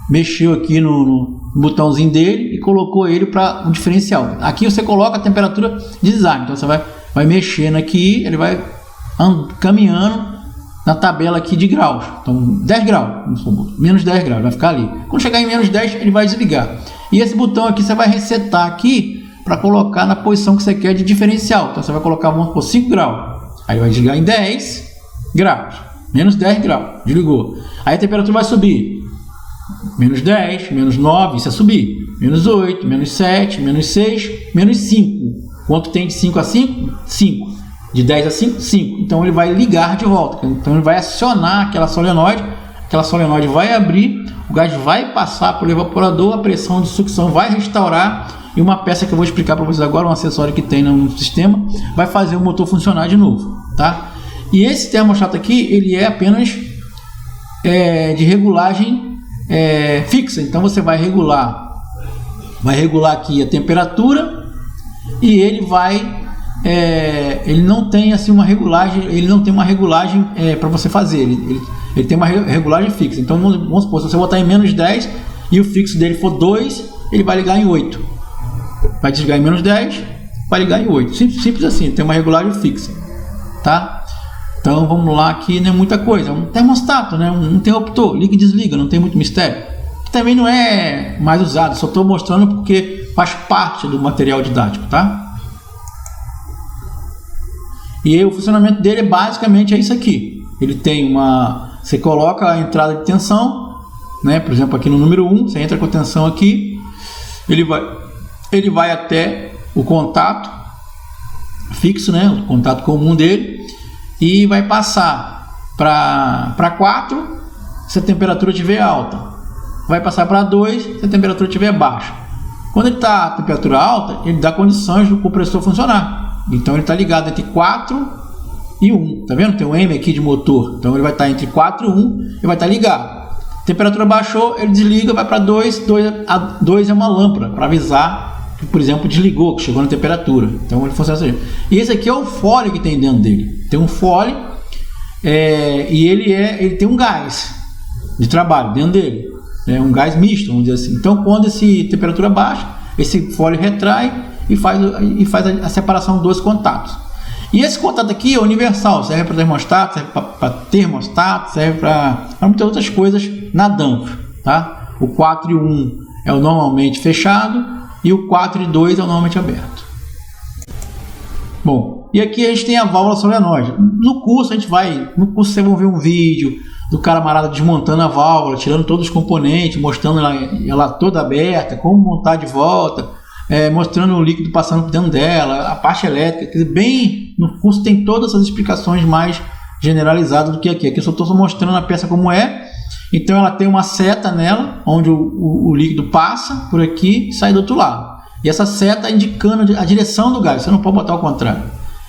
mexeu aqui no botãozinho dele e colocou ele para um diferencial. Aqui você coloca a temperatura de design. Então você vai mexendo aqui, ele vai caminhando na tabela aqui de graus. Então 10 graus, menos 10 graus, vai ficar ali. Quando chegar em menos 10, ele vai desligar. E esse botão aqui você vai resetar aqui para colocar na posição que você quer de diferencial. Então você vai colocar, vamos por 5 graus. Aí vai desligar em 10 graus, menos 10 graus, desligou. Aí a temperatura vai subir, menos 10, menos 9, isso é subir, menos 8, menos 7, menos 6, menos 5. Quanto tem de 5 a 5? 5. De 10 a 5, 5. Então ele vai ligar de volta. Então ele vai acionar aquela solenoide vai abrir, o gás vai passar pelo evaporador, a pressão de sucção vai restaurar e uma peça que eu vou explicar para vocês agora, um acessório que tem no sistema, vai fazer o motor funcionar de novo, tá? E esse termostato aqui, ele é apenas de regulagem fixa. Então você vai regular aqui a temperatura e ele não tem assim uma regulagem, para você fazer, ele tem uma regulagem fixa. Então vamos supor, se você botar em menos 10 e o fixo dele for 2, ele vai ligar em 8, vai desligar em menos 10, vai ligar em 8, simples assim, tem uma regulagem fixa, tá? Então vamos lá, aqui não é muita coisa, é um termostato, né? Um interruptor, liga e desliga, não tem muito mistério. Também não é mais usado, só estou mostrando porque faz parte do material didático, tá? E aí, o funcionamento dele basicamente é isso aqui. Ele tem você coloca a entrada de tensão, né? Por exemplo, aqui no número 1, você entra com a tensão aqui, ele vai até o contato fixo, né? O contato comum dele, e vai passar para 4 se a temperatura estiver alta, vai passar para 2 se a temperatura estiver baixa. Quando ele está a temperatura alta, ele dá condições do compressor funcionar. Então ele está ligado entre 4 e 1, tá vendo? Tem um M aqui de motor, então ele vai estar entre 4 e 1 e vai estar ligado. Temperatura baixou, ele desliga, vai para 2, 2 é uma lâmpada para avisar que, por exemplo, desligou, que chegou na temperatura. Então ele funciona assim. E esse aqui é o fole que tem dentro dele. Tem um fole e ele tem um gás de trabalho dentro dele. É um gás misto, vamos dizer assim. Então quando essa temperatura baixa, esse fole retrai e faz a separação dos contatos. E esse contato aqui é universal, serve para termostato, serve para muitas outras coisas na Danfoss, tá? O 4 e 1 é o normalmente fechado e o 4 e 2 é o normalmente aberto. Bom, e aqui a gente tem a válvula solenoide. No curso vocês vão ver um vídeo do camarada desmontando a válvula, tirando todos os componentes, mostrando ela toda aberta, como montar de volta, mostrando o líquido passando por dentro dela, a parte elétrica. Quer dizer, bem, no curso tem todas essas explicações mais generalizadas do que aqui. Aqui eu só estou mostrando a peça como é. Então ela tem uma seta nela, onde o líquido passa por aqui e sai do outro lado. E essa seta indicando a direção do gás, você não pode botar ao contrário.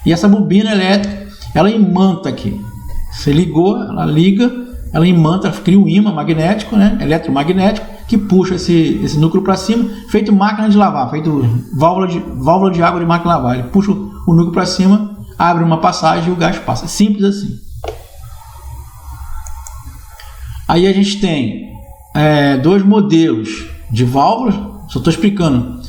E essa bobina elétrica, ela imanta aqui. Você ligou, ela liga, ela imanta, ela cria um ímã magnético, né, eletromagnético, que puxa esse núcleo para cima, feito máquina de lavar, feito válvula de água de máquina de lavar. Ele puxa o núcleo para cima, abre uma passagem e o gás passa. Simples assim. Aí a gente tem dois modelos de válvulas, só estou explicando,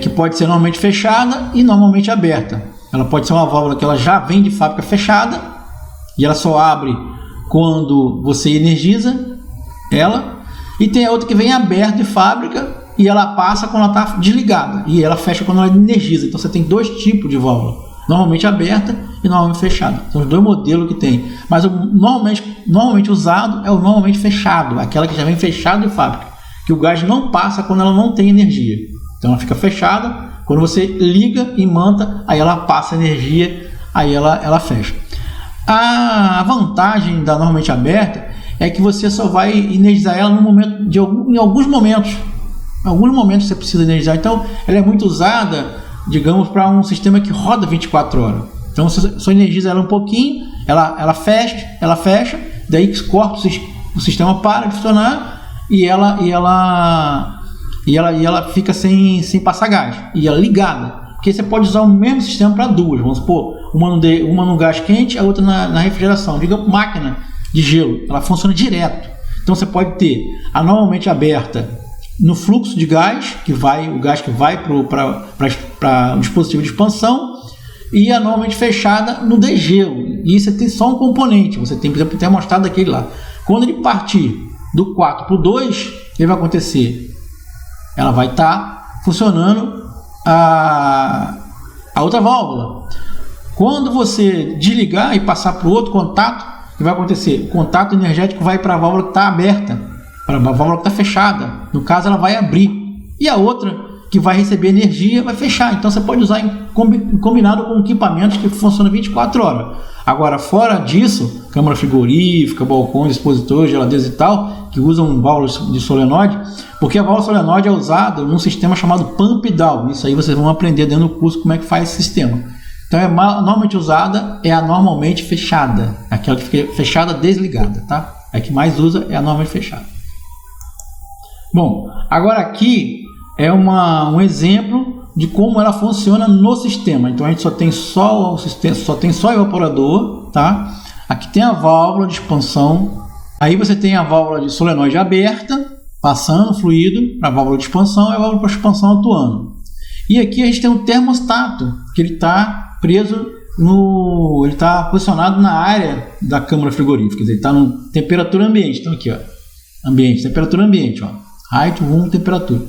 que pode ser normalmente fechada e normalmente aberta. Ela pode ser uma válvula que ela já vem de fábrica fechada e ela só abre quando você energiza ela, e tem a outra que vem aberta de fábrica e ela passa quando ela está desligada e ela fecha quando ela energiza. Então você tem dois tipos de válvula, normalmente aberta e normalmente fechada. São os dois modelos que tem, mas o normalmente usado é o normalmente fechado, aquela que já vem fechada de fábrica, que o gás não passa quando ela não tem energia. Então ela fica fechada, quando você liga e imanta, aí ela passa energia, aí ela fecha. A vantagem da normalmente aberta é que você só vai energizar ela em alguns momentos. Em alguns momentos você precisa energizar. Então ela é muito usada, digamos, para um sistema que roda 24 horas. Então você só energiza ela um pouquinho, ela fecha, daí corta o sistema, para de funcionar e ela fica sem passar gás, e ela ligada. Porque você pode usar o mesmo sistema para duas, vamos supor, uma no gás quente, a outra na refrigeração. Diga máquina de gelo, ela funciona direto. Então você pode ter a normalmente aberta no fluxo de gás, o gás que vai para o dispositivo de expansão, e a normalmente fechada no degelo. E isso tem só um componente. Você tem, por exemplo, o termostato daquele lá. Quando ele partir do 4 para o 2, o que vai acontecer? Ela vai estar funcionando a outra válvula. Quando você desligar e passar para o outro contato, o que vai acontecer? O contato energético vai para a válvula que está aberta, para a válvula que está fechada. No caso, ela vai abrir. E a outra, que vai receber energia, vai fechar. Então você pode usar combinado com equipamentos que funcionam 24 horas. Agora, fora disso, câmara frigorífica, balcões, expositores, geladeiras e tal, que usam válvulas de solenoide, porque a válvula solenoide é usada num sistema chamado pump down. Isso aí vocês vão aprender dentro do curso como é que faz esse sistema. Então, normalmente usada é a normalmente fechada, aquela que fica fechada desligada, tá? A que mais usa é a normalmente fechada. Bom, agora aqui é um exemplo de como ela funciona no sistema. Então a gente só tem só o sistema, só tem só o evaporador, tá? Aqui tem a válvula de expansão. Aí você tem a válvula de solenoide aberta, passando fluido para a válvula de expansão e a válvula de expansão atuando. E aqui a gente tem um termostato, que ele está preso ele está posicionado na área da câmara frigorífica, quer dizer, ele está na temperatura ambiente. Então aqui, ó, ambiente, temperatura ambiente, ó, height, room, temperatura.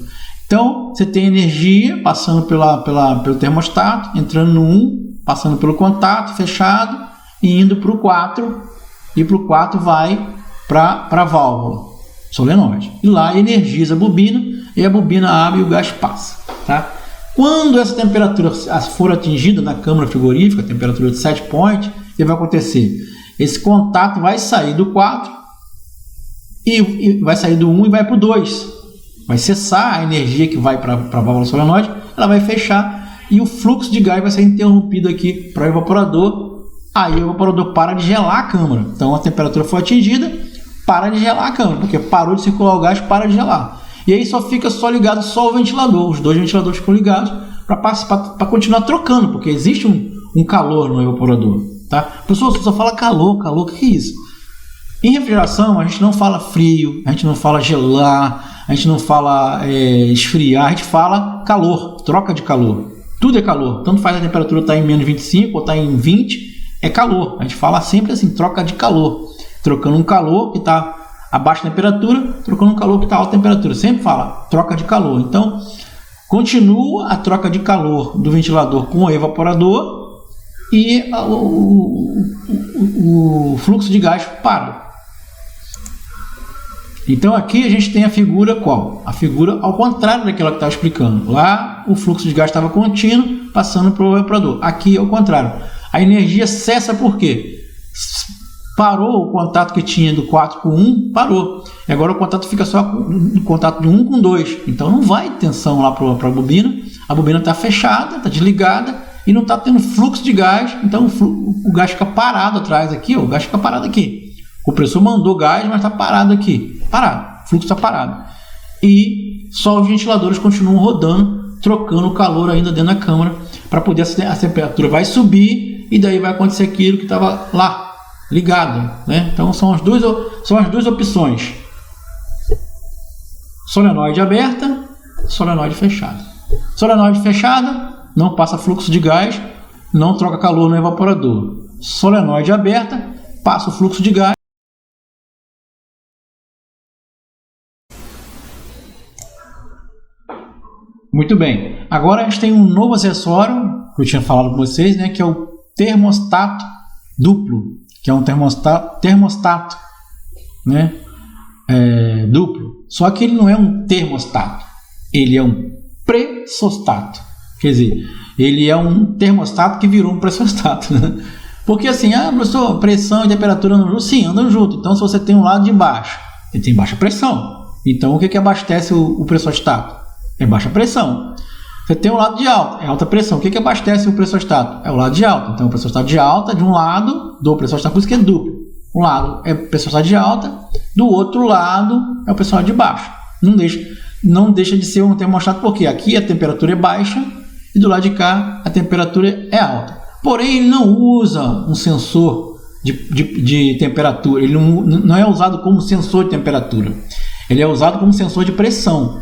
Então, você tem energia passando pelo termostato, entrando no 1, passando pelo contato fechado e indo para o 4. E para o 4 vai para a válvula solenoide. E lá energiza a bobina e a bobina abre e o gás passa. Tá? Quando essa temperatura for atingida na câmara frigorífica, a temperatura de set point, o que vai acontecer? Esse contato vai sair do 4 e vai sair do 1 e vai para o 2. Vai cessar a energia que vai para a válvula solenoide, ela vai fechar e o fluxo de gás vai ser interrompido aqui para o evaporador. Aí o evaporador para de gelar a câmara. Então a temperatura foi atingida, para de gelar a câmara, porque parou de circular o gás, para de gelar. E aí fica ligado só o ventilador. Os dois ventiladores ficam ligados para continuar trocando, porque existe um calor no evaporador. Tá? Pessoal, você só fala calor, o que é isso? Em refrigeração, a gente não fala frio, a gente não fala gelar, a gente não fala esfriar, a gente fala calor, troca de calor. Tudo é calor. Tanto faz a temperatura estar em menos 25 ou estar em 20, é calor. A gente fala sempre assim, troca de calor. Trocando um calor que está a baixa temperatura, trocando um calor que está a alta temperatura. Sempre fala troca de calor. Então, continua a troca de calor do ventilador com o evaporador e o fluxo de gás para. Então aqui a gente tem a figura qual? A figura ao contrário daquela que estava explicando. Lá o fluxo de gás estava contínuo, passando para o evaporador. Aqui é o contrário. A energia cessa por quê? Parou o contato que tinha do 4 com 1, parou. E agora o contato fica só no contato de 1 com 2. Então não vai tensão lá para a bobina. A bobina está fechada, está desligada e não está tendo fluxo de gás. Então o gás fica parado atrás aqui, ó, o gás fica parado aqui. O compressor mandou gás, mas está parado aqui. Parado, o fluxo está parado. E só os ventiladores continuam rodando, trocando o calor ainda dentro da câmara, para poder a temperatura vai subir e daí vai acontecer aquilo que estava lá, ligado. Né? Então são as duas opções. Solenoide aberta, solenoide fechada. Solenoide fechada, não passa fluxo de gás, não troca calor no evaporador. Solenoide aberta, passa o fluxo de gás. Muito bem, agora a gente tem um novo acessório que eu tinha falado com vocês, né, que é o termostato duplo, que é um termostato né, duplo. Só que ele não é um termostato, ele é um pressostato. Quer dizer, ele é um termostato que virou um pressostato. Né? Porque assim, professor, pressão e temperatura andam juntos? Sim, andam juntos. Então, se você tem um lado de baixo, ele tem baixa pressão. Então, o que abastece o pressostato? É baixa pressão. Você tem um lado de alta, é alta pressão. O que abastece o pressostato? É o lado de alta. Então, o pressostato de alta, de um lado, do pressostato, por isso que é duplo. Um lado é o pressostato de alta, do outro lado é o pressostato de baixo. Não deixa de ser um termostato, porque aqui a temperatura é baixa e do lado de cá a temperatura é alta. Porém, ele não usa um sensor de temperatura. Ele não é usado como sensor de temperatura. Ele é usado como sensor de pressão.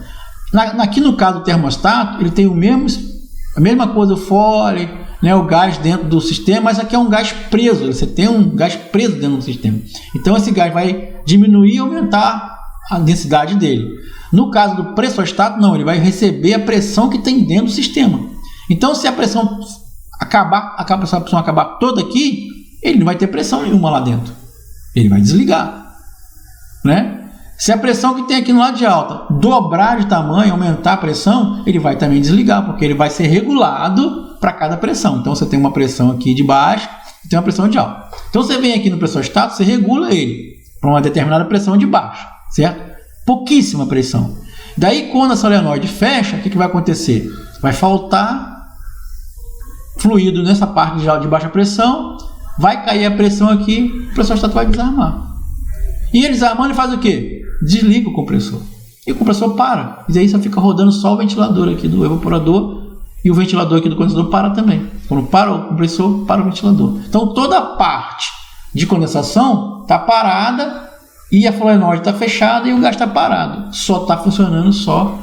Aqui no caso do termostato, ele tem a mesma coisa, o Foley, né, o gás dentro do sistema, mas aqui é um gás preso, você tem um gás preso dentro do sistema. Então esse gás vai diminuir e aumentar a densidade dele. No caso do pressostato, não, ele vai receber a pressão que tem dentro do sistema. Então se a pressão acabar toda aqui, ele não vai ter pressão nenhuma lá dentro. Ele vai desligar, né? Se a pressão que tem aqui no lado de alta dobrar de tamanho, aumentar a pressão, ele vai também desligar, porque ele vai ser regulado para cada pressão. Então você tem uma pressão aqui de baixo e tem uma pressão de alta. Então você vem aqui no pressostato, você regula ele para uma determinada pressão de baixo, certo? Pouquíssima pressão. Daí quando a solenoide fecha, o que vai acontecer? Vai faltar fluido nessa parte de baixa pressão, vai cair a pressão aqui, o pressostato vai desarmar. E ele desarmando, ele faz o quê? Desliga o compressor. E o compressor para. E daí só fica rodando só o ventilador aqui do evaporador. E o ventilador aqui do condensador para também. Quando para o compressor, para o ventilador. Então toda a parte de condensação está parada. E a solenoide está fechada e o gás está parado. Só está funcionando só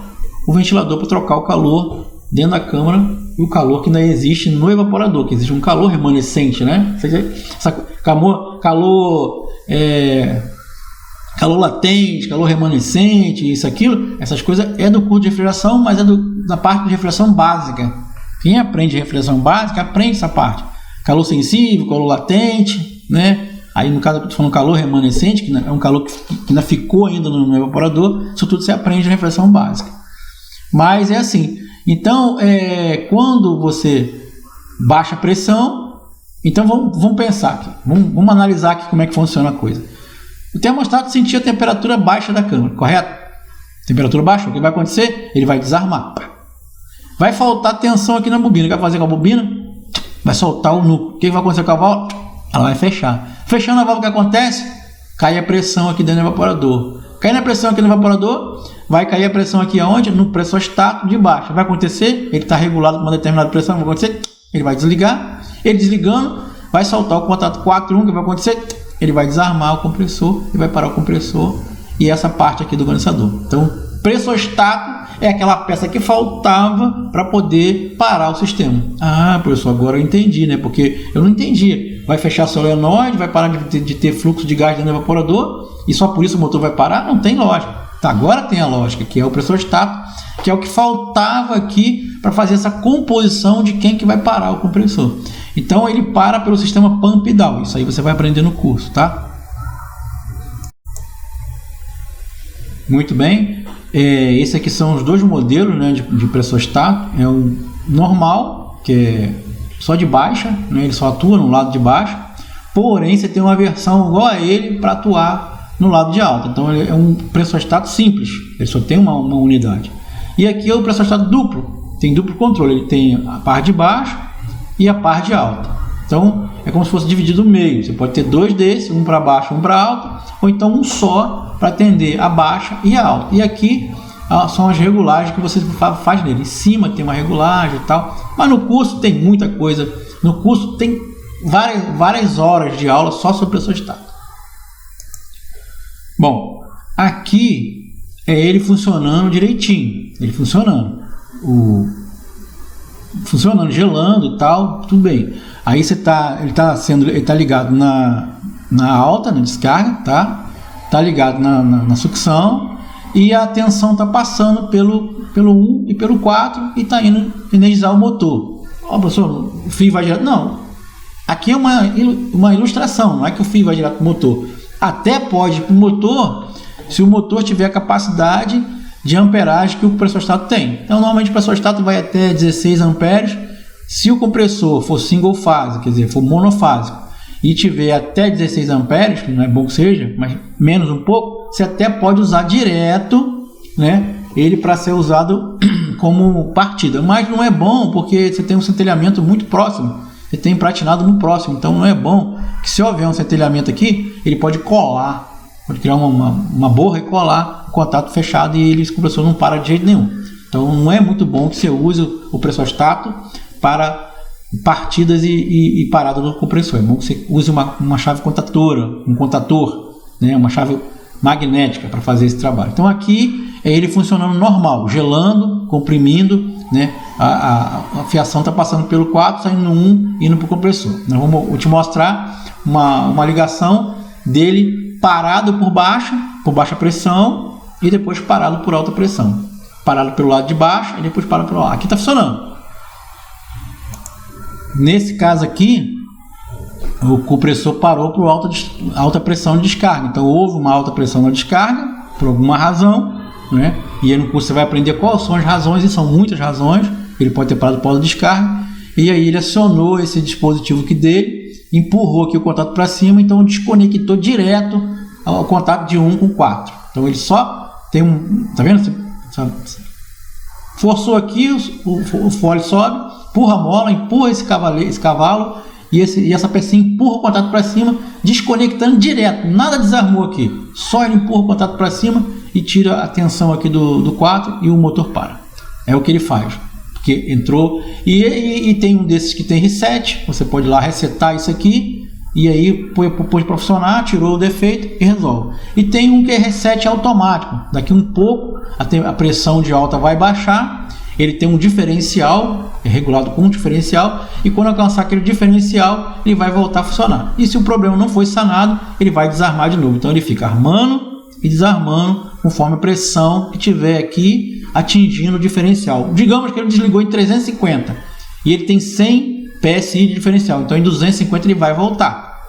o ventilador para trocar o calor dentro da câmara. E o calor que ainda existe no evaporador. Que existe um calor remanescente, né? Calor latente, calor remanescente, isso, aquilo, essas coisas é do curso de refrigeração, mas é da parte de refrigeração básica. Quem aprende refrigeração básica, aprende essa parte. Calor sensível, calor latente, né? Aí no caso eu estou falando calor remanescente, que é um calor que ainda ficou ainda no evaporador, isso tudo você aprende na refrigeração básica. Mas é assim, então quando você baixa a pressão, então vamos pensar aqui, vamos analisar aqui como é que funciona a coisa. O termostato sentiu a temperatura baixa da câmara, correto? Temperatura baixa, o que vai acontecer? Ele vai desarmar. Vai faltar tensão aqui na bobina. O que vai fazer com a bobina? Vai soltar o núcleo. O que vai acontecer com a válvula? Ela vai fechar. Fechando a válvula, o que acontece? Cai a pressão aqui dentro do evaporador. Caindo a pressão aqui no evaporador, vai cair a pressão aqui aonde? No pressostato de baixo. Vai acontecer? Ele está regulado com uma determinada pressão. Vai acontecer? Ele vai desligar. Ele desligando, vai soltar o contato 4.1. O que vai acontecer? Ele vai desarmar o compressor e vai parar o compressor e essa parte aqui do condensador. Então, pressostato é aquela peça que faltava para poder parar o sistema. Ah, professor, agora eu entendi, né? Porque eu não entendia. Vai fechar a solenoide, vai parar de ter fluxo de gás dentro do evaporador e só por isso o motor vai parar? Não tem lógica. Tá, agora tem a lógica, que é o pressostato, que é o que faltava aqui para fazer essa composição de quem que vai parar o compressor. Então ele para pelo sistema pump down. Isso aí você vai aprender no curso, tá? Muito bem. Esse aqui são os dois modelos, né, de pressostato. É o normal, que é só de baixa, né, ele só atua no lado de baixo. Porém, você tem uma versão igual a ele para atuar no lado de alta. Então ele é um pressostato simples. Ele só tem uma unidade. E aqui é o pressostato duplo. Tem duplo controle. Ele tem a parte de baixo e a parte de alta. Então é como se fosse dividido no meio. Você pode ter dois desses, um para baixo, um para alta, ou então um só para atender a baixa e a alta. E aqui são as regulagens que você faz nele. Em cima tem uma regulagem e tal, mas no curso tem muita coisa. No curso tem várias horas de aula só sobre pressostato. Bom, aqui é ele funcionando direitinho. Ele funcionando. Funcionando, gelando e tal, tudo bem. Aí ele tá ligado na alta, na descarga, tá ligado na sucção e a tensão tá passando pelo 1 e pelo 4 e tá indo energizar o motor. Ó, professor, o fio vai direto? Não. Aqui é uma ilustração, não é que o fio vai direto pro motor. Até pode ir pro motor se o motor tiver a capacidade de amperagem que o pressostato tem. Então, normalmente o pressostato vai até 16 amperes. Se o compressor for single phase, quer dizer, for monofásico, e tiver até 16 amperes, que não é bom que seja, mas menos um pouco, você até pode usar direto, né, ele para ser usado como partida. Mas não é bom porque você tem um centelhamento muito próximo. Você tem pratinado muito próximo. Então não é bom que se houver um centelhamento aqui, ele pode colar. Pode criar uma borra e colar o contato fechado e esse compressor não para de jeito nenhum. Então não é muito bom que você use o pressostato para partidas e parada do compressor. É bom que você use uma chave contatora, um contator, né, uma chave magnética para fazer esse trabalho. Então aqui é ele funcionando normal, gelando, comprimindo né, a fiação está passando pelo 4, saindo no 1, indo para o compressor. Nós vamos te mostrar uma ligação dele parado por baixa pressão e depois parado por alta pressão. Parado pelo lado de baixo e depois parado pelo lado. Aqui está funcionando. Nesse caso aqui, o compressor parou por alta pressão de descarga. Então houve uma alta pressão na descarga, por alguma razão, né? E aí no curso você vai aprender quais são as razões, e são muitas razões. Ele pode ter parado por alta descarga, e aí ele acionou esse dispositivo aqui dele, empurrou aqui o contato para cima, então desconectou direto ao contato de 1 com 4. Então ele só tem tá vendo? Forçou aqui, o fole sobe, empurra a mola, empurra esse cavalo e essa pecinha empurra o contato para cima, desconectando direto, nada desarmou aqui, só ele empurra o contato para cima e tira a tensão aqui do 4 e o motor para. É o que ele faz, porque entrou e tem um desses que tem reset, você pode ir lá resetar isso aqui e aí põe para funcionar, tirou o defeito e resolve. E tem um que é reset automático, daqui um pouco a pressão de alta vai baixar, ele tem um diferencial, é regulado com um diferencial, e quando alcançar aquele diferencial, ele vai voltar a funcionar. E se o problema não foi sanado, ele vai desarmar de novo. Então ele fica armando e desarmando conforme a pressão que tiver aqui atingindo o diferencial. Digamos que ele desligou em 350 e ele tem 100 PSI de diferencial, então em 250 ele vai voltar.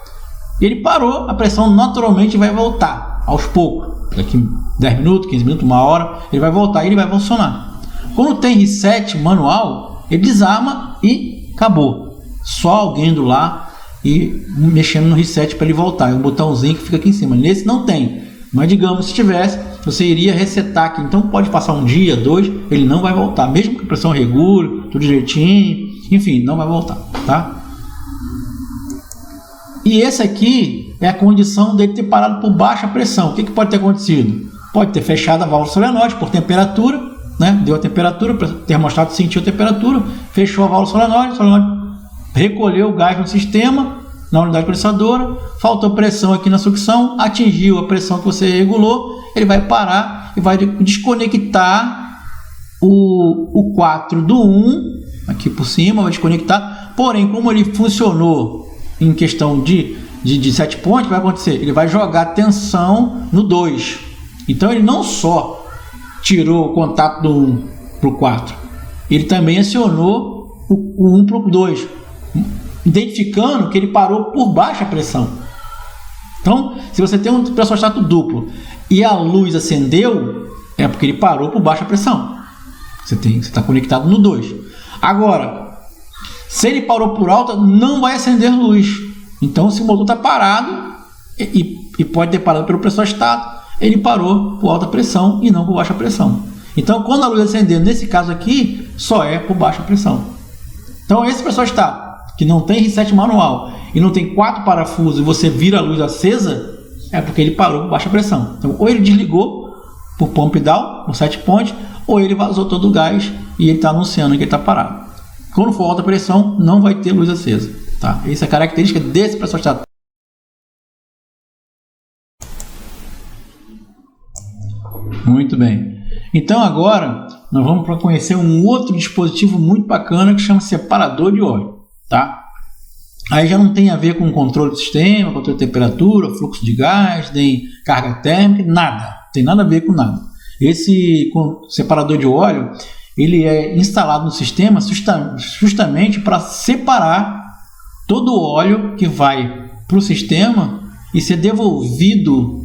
Ele parou, a pressão naturalmente vai voltar aos poucos. Daqui 10 minutos, 15 minutos, 1 hora, ele vai voltar e ele vai funcionar. Quando tem reset manual, ele desarma e acabou. Só alguém indo lá e mexendo no reset para ele voltar. É um botãozinho que fica aqui em cima. Nesse não tem. Mas digamos, se tivesse, você iria resetar aqui. Então pode passar um dia, 2, ele não vai voltar. Mesmo que a pressão regule, tudo direitinho. Enfim, não vai voltar, tá? E esse aqui é a condição dele ter parado por baixa pressão. O que pode ter acontecido? Pode ter fechado a válvula solenoide por temperatura, né? Deu a temperatura, o termostato sentiu a temperatura, fechou a válvula solenoide, recolheu o gás no sistema, na unidade condensadora, faltou pressão aqui na sucção, atingiu a pressão que você regulou, ele vai parar e vai desconectar o 4 do 1, aqui por cima, vai desconectar, porém, como ele funcionou em questão de set point, o que vai acontecer? Ele vai jogar tensão no 2, então ele não só tirou o contato do 1 para o 4, ele também acionou o 1 para o 2, identificando que ele parou por baixa pressão. Então, se você tem um pressostato duplo e a luz acendeu, é porque ele parou por baixa pressão. Você está conectado no 2. Agora, se ele parou por alta, não vai acender luz. Então, se o motor está parado e pode ter parado pelo pressostato, ele parou por alta pressão e não por baixa pressão. Então, quando a luz acender, nesse caso aqui, só é por baixa pressão. Então, esse pressostato que não tem reset manual e não tem 4 parafusos e você vira a luz acesa, é porque ele parou por baixa pressão. Então, ou ele desligou por pump down, no set point, ou ele vazou todo o gás e ele está anunciando que ele está parado. Quando for alta pressão, não vai ter luz acesa. Tá? Essa é a característica desse pressostato. Muito bem. Então agora nós vamos para conhecer um outro dispositivo muito bacana que chama separador de óleo, tá? Aí já não tem a ver com controle do sistema, controle de temperatura, fluxo de gás, nem carga térmica, nada. Não tem nada a ver com nada. Esse separador de óleo, ele é instalado no sistema justamente para separar todo o óleo que vai para o sistema e ser devolvido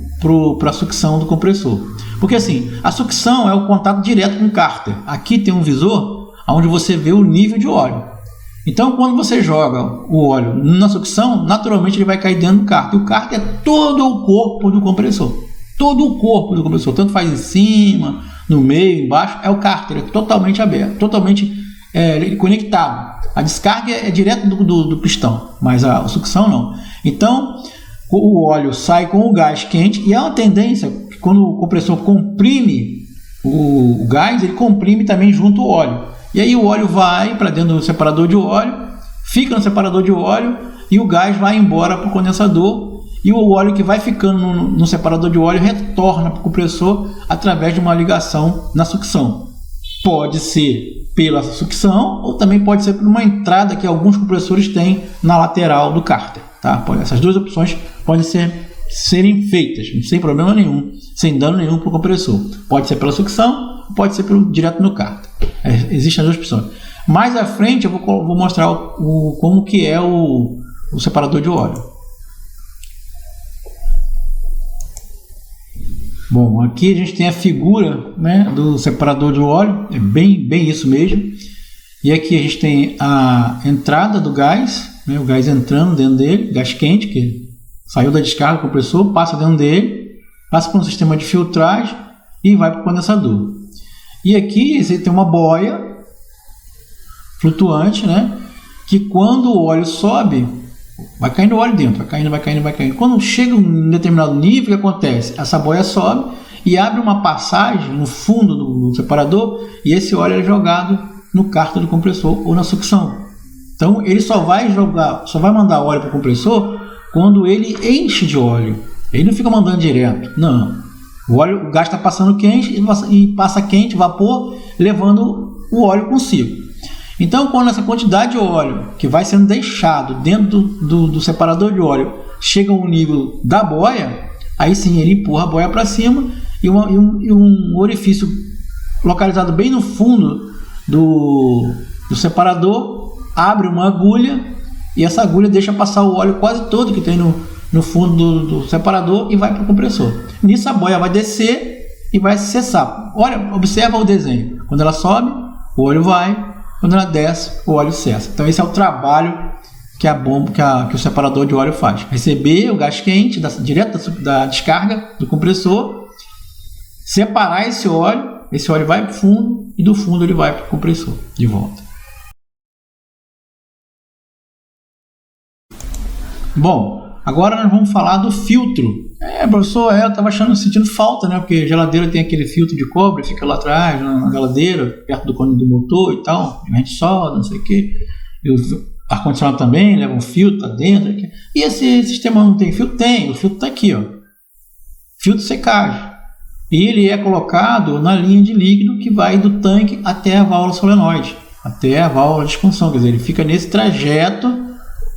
para a sucção do compressor. Porque assim, a sucção é o contato direto com o cárter. Aqui tem um visor onde você vê o nível de óleo. Então, quando você joga o óleo na sucção, naturalmente ele vai cair dentro do cárter. O cárter é todo o corpo do compressor. Todo o corpo do compressor, tanto faz em cima, no meio, embaixo, é o cárter, é totalmente aberto, totalmente conectado. A descarga é direto do pistão, mas a sucção não. Então, o óleo sai com o gás quente e é uma tendência que quando o compressor comprime o gás, ele comprime também junto o óleo. E aí o óleo vai para dentro do separador de óleo, fica no separador de óleo e o gás vai embora para o condensador e o óleo que vai ficando no separador de óleo retorna para o compressor através de uma ligação na sucção. Pode ser pela sucção ou também pode ser por uma entrada que alguns compressores têm na lateral do cárter. Tá? Essas duas opções podem serem feitas sem problema nenhum, sem dano nenhum para o compressor. Pode ser pela sucção ou pode ser direto no cárter. Existem as duas opções. Mais à frente eu vou mostrar como que é o separador de óleo. Bom, aqui a gente tem a figura, né, do separador de óleo, é bem isso mesmo. E aqui a gente tem a entrada do gás, né, o gás entrando dentro dele, gás quente que saiu da descarga do compressor, passa dentro dele, passa por um sistema de filtragem e vai para o condensador. E aqui você tem uma boia flutuante, né, que quando o óleo sobe, vai caindo óleo dentro, vai caindo. Quando chega um determinado nível, o que acontece? Essa boia sobe e abre uma passagem no fundo do separador e esse óleo é jogado no cárter do compressor ou na sucção. Então ele só vai mandar óleo para o compressor quando ele enche de óleo. Ele não fica mandando direto, não. O gás está passando quente e passa quente, vapor, levando o óleo consigo. Então, quando essa quantidade de óleo que vai sendo deixado dentro do separador de óleo chega ao nível da boia, aí sim ele empurra a boia para cima e um orifício localizado bem no fundo do separador abre uma agulha e essa agulha deixa passar o óleo quase todo que tem no fundo do separador e vai para o compressor. Nisso a boia vai descer e vai cessar. Olha, observa o desenho. Quando ela sobe, o óleo vai. Quando ela desce, o óleo cessa. Então esse é o trabalho que a bomba, que o separador de óleo faz. Receber o gás quente direto da descarga do compressor, separar esse óleo vai para o fundo e do fundo ele vai para o compressor de volta. Bom, agora nós vamos falar do filtro. Professor, eu estava sentindo falta, né? Porque a geladeira tem aquele filtro de cobre, fica lá atrás, na geladeira, perto do cone do motor e tal. A gente solda, não sei o quê. E o ar-condicionado também leva um filtro, tá dentro. Aqui. E esse sistema não tem filtro? Tem, o filtro está aqui, ó. Filtro de secagem. E ele é colocado na linha de líquido que vai do tanque até a válvula solenoide, até a válvula de expansão. Quer dizer, ele fica nesse trajeto,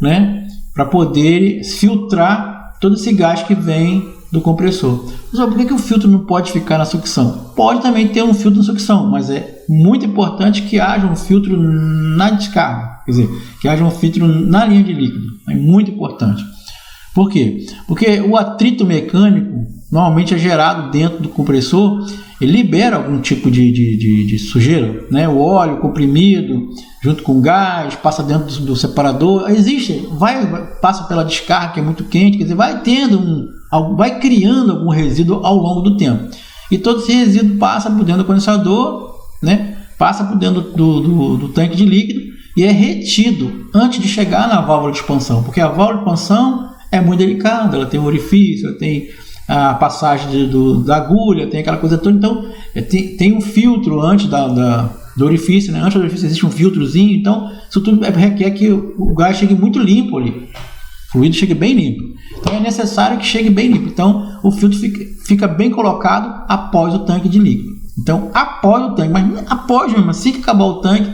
né? Para poder filtrar todo esse gás que vem do compressor. Mas por que o filtro não pode ficar na sucção? Pode também ter um filtro na sucção, mas é muito importante que haja um filtro na descarga, quer dizer, que haja um filtro na linha de líquido. É muito importante. Por quê? Porque o atrito mecânico normalmente é gerado dentro do compressor, ele libera algum tipo de sujeira, né? O óleo comprimido junto com o gás passa dentro do separador, passa pela descarga que é muito quente, quer dizer, vai criando algum resíduo ao longo do tempo. E todo esse resíduo passa por dentro do condensador, né? Passa por dentro do tanque de líquido e é retido antes de chegar na válvula de expansão, porque a válvula de expansão é muito delicada, ela tem um orifício, ela tem a passagem da agulha, tem aquela coisa toda, então tem um filtro antes do orifício, né? Antes do orifício existe um filtrozinho, então isso tudo requer que o gás chegue muito limpo ali, o fluido chegue bem limpo, então é necessário que chegue bem limpo, então o filtro fica bem colocado após o tanque de líquido, então após o tanque, mas após mesmo, assim que acabar o tanque,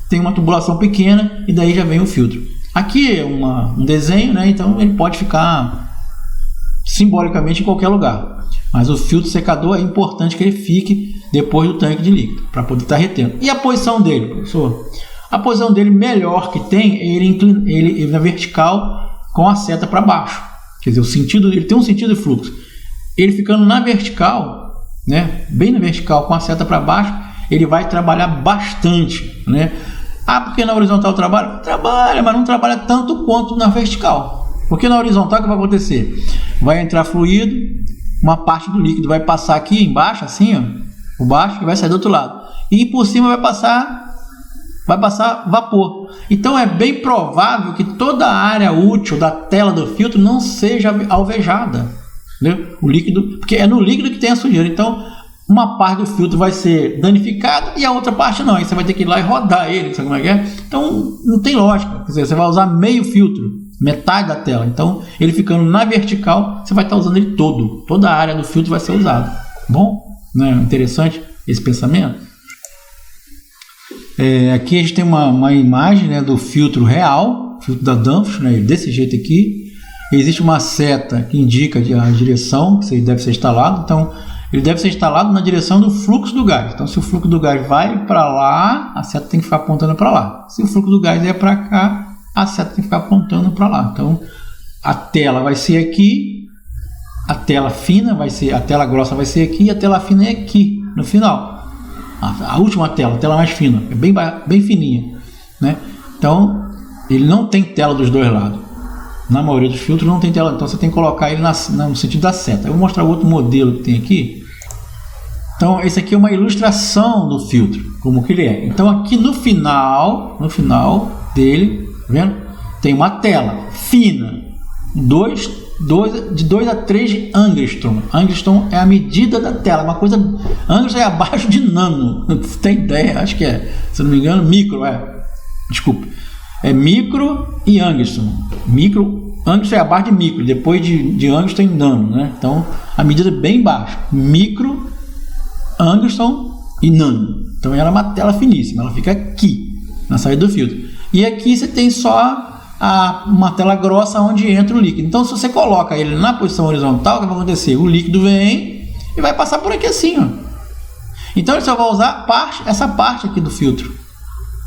tem uma tubulação pequena e daí já vem o filtro. Aqui é um desenho, né? Então ele pode ficar simbolicamente em qualquer lugar, mas o filtro secador é importante que ele fique depois do tanque de líquido para poder estar retendo. E a posição dele, professor? A posição dele melhor que tem é ele na vertical com a seta para baixo, quer dizer, ele tem um sentido de fluxo. Ele ficando na vertical, né? Bem na vertical com a seta para baixo, ele vai trabalhar bastante, né? Porque na horizontal trabalha, mas não trabalha tanto quanto na vertical. Porque na horizontal o que vai acontecer? Vai entrar fluido, uma parte do líquido vai passar aqui embaixo, assim, ó, por baixo, e vai sair do outro lado. E por cima vai passar vapor. Então é bem provável que toda a área útil da tela do filtro não seja alvejada, entendeu? O líquido, porque é no líquido que tem a sujeira. Então uma parte do filtro vai ser danificada e a outra parte não. Aí você vai ter que ir lá e rodar ele, sabe como é que é? Então não tem lógica. Quer dizer, você vai usar meio filtro, metade da tela. Então ele ficando na vertical, você vai estar usando ele todo. Toda a área do filtro vai ser usada. Bom, não é interessante esse pensamento? Aqui a gente tem uma imagem, né, do filtro real, filtro da Danfoss, né, desse jeito aqui. Existe uma seta que indica a direção que deve ser instalado. Então, ele deve ser instalado na direção do fluxo do gás. Então, se o fluxo do gás vai para lá, a seta tem que ficar apontando para lá. Se o fluxo do gás é para cá, a seta tem que ficar apontando para lá. Então, a tela vai ser aqui, a tela fina vai ser, a tela grossa vai ser aqui, e a tela fina é aqui no final. A última tela, a tela mais fina, é bem fininha, né? Então, ele não tem tela dos dois lados. Na maioria dos filtros não tem tela, então você tem que colocar ele no sentido da seta. Eu vou mostrar outro modelo que tem aqui. Então, esse aqui é uma ilustração do filtro, como que ele é. Então, aqui no final dele, tá vendo? Tem uma tela fina, de 2 a 3 angstrom. Angstrom é a medida da tela, uma coisa. Angstrom é abaixo de nano, não tem ideia, acho que é, se não me engano, micro, desculpa. É micro e angstrom. Angstrom é abaixo de micro, depois de angstrom tem nano, né? Então a medida é bem baixa. Micro, angstrom e nano. Então ela é uma tela finíssima, ela fica aqui na saída do filtro. E aqui você tem só uma tela grossa onde entra o líquido. Então se você coloca ele na posição horizontal, o que vai acontecer? O líquido vem e vai passar por aqui assim, ó. Então ele só vai usar essa parte aqui do filtro.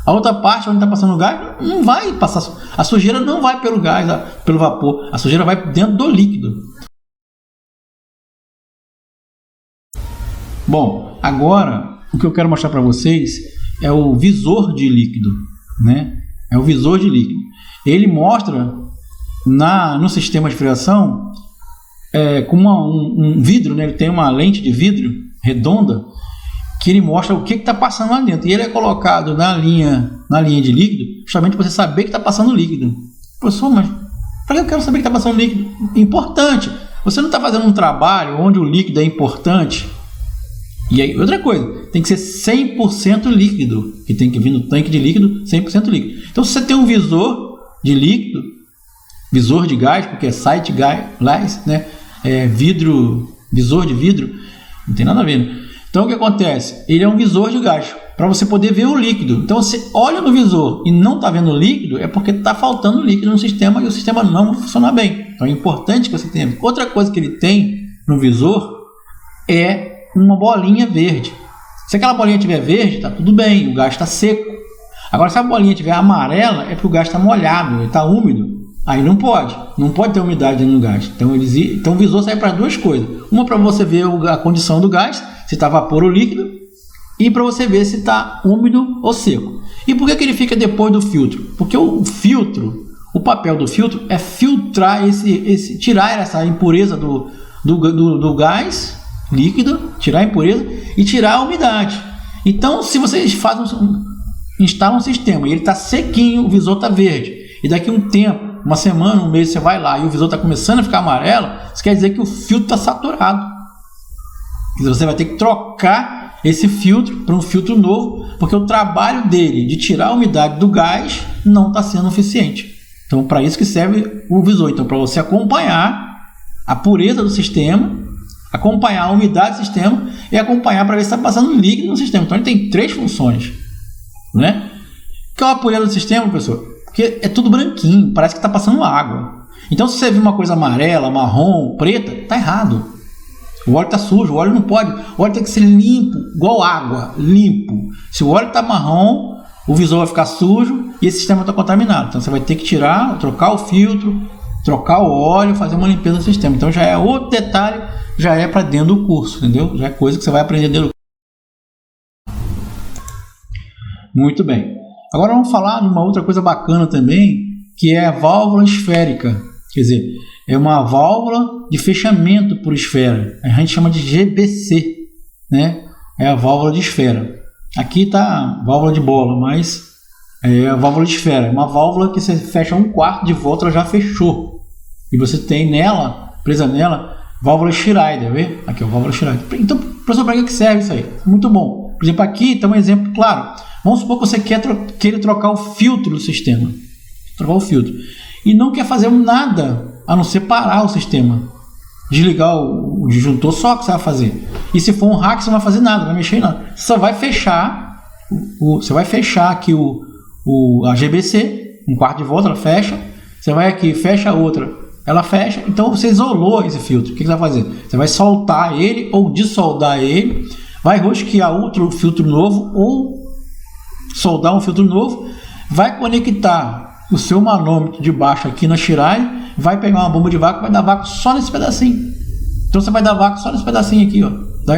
A outra parte, onde está passando o gás, não vai passar. A sujeira não vai pelo gás, pelo vapor. A sujeira vai dentro do líquido. Bom, agora o que eu quero mostrar para vocês é o visor de líquido, né? É o visor de líquido. Ele mostra no sistema de friação com um vidro, né? Ele tem uma lente de vidro redonda que ele mostra o que está passando lá dentro. E ele é colocado na linha de líquido, justamente para você saber que está passando líquido. Professor, mas para que eu quero saber que está passando líquido? Importante. Você não está fazendo um trabalho onde o líquido é importante. E aí, outra coisa, tem que ser 100% líquido, que tem que vir no tanque de líquido 100% líquido. Então, se você tem um visor de líquido, visor de gás, porque é site gás, né? Visor de vidro, não tem nada a ver, né? Então o que acontece? Ele é um visor de gás para você poder ver o líquido. Então você olha no visor e não está vendo o líquido, é porque está faltando líquido no sistema e o sistema não funciona bem. Então é importante que você tenha. Outra coisa que ele tem no visor é uma bolinha verde. Se aquela bolinha estiver verde, está tudo bem, o gás está seco. Agora se a bolinha estiver amarela, é porque o gás está molhado, está úmido. Aí não pode ter umidade dentro do gás. Então o visor serve para duas coisas. Uma para você ver a condição do gás, se está vapor ou líquido, e para você ver se está úmido ou seco. E por que ele fica depois do filtro? Porque o papel do filtro é filtrar tirar essa impureza do gás líquido, tirar a impureza e tirar a umidade. Então, se vocês instalam um sistema e ele está sequinho, o visor está verde, e daqui a um tempo, uma semana, um mês, você vai lá e o visor está começando a ficar amarelo, isso quer dizer que o filtro está saturado. Você vai ter que trocar esse filtro para um filtro novo, porque o trabalho dele de tirar a umidade do gás não está sendo eficiente. Então, para isso que serve o visor. Então, para você acompanhar a pureza do sistema, acompanhar a umidade do sistema e acompanhar para ver se está passando líquido no sistema. Então, ele tem 3 funções, né? Qual é a pureza do sistema, professor? Porque é tudo branquinho, parece que está passando água. Então, se você vir uma coisa amarela, marrom, preta, está errado. O óleo está sujo, o óleo não pode. O óleo tem que ser limpo, igual água, limpo. Se o óleo está marrom, o visor vai ficar sujo e esse sistema está contaminado. Então, você vai ter que trocar o filtro, trocar o óleo, fazer uma limpeza do sistema. Então, já é outro detalhe, já é para dentro do curso, entendeu? Já é coisa que você vai aprender dentro do curso. Muito bem. Agora vamos falar de uma outra coisa bacana também, que é a válvula esférica. Quer dizer, é uma válvula de fechamento por esfera. A gente chama de GBC, né? É a válvula de esfera. Aqui está a válvula de bola, mas é a válvula de esfera. É uma válvula que você fecha 1/4 de volta, ela já fechou. E você tem presa nela, válvula Schrader, vê? Aqui é a válvula Schrader. Então, professor, para que serve isso aí? Muito bom. Por exemplo, aqui está um exemplo claro. Vamos supor que você queira trocar o filtro do sistema. Trocar o filtro. E não quer fazer nada a não ser parar o sistema. Desligar o disjuntor, só que você vai fazer. E se for um rack, você não vai fazer nada, não vai mexer em nada. Você só vai fechar você vai fechar aqui a GBC, um quarto de volta, ela fecha. Você vai aqui, fecha a outra, ela fecha. Então você isolou esse filtro. O que você vai fazer? Você vai soltar ele ou dissoldar ele, vai rosquear outro filtro novo ou soldar um filtro novo, vai conectar o seu manômetro de baixo aqui na Shirai, vai pegar uma bomba de vácuo, vai dar vácuo só nesse pedacinho. Então você vai dar vácuo só nesse pedacinho aqui, ó,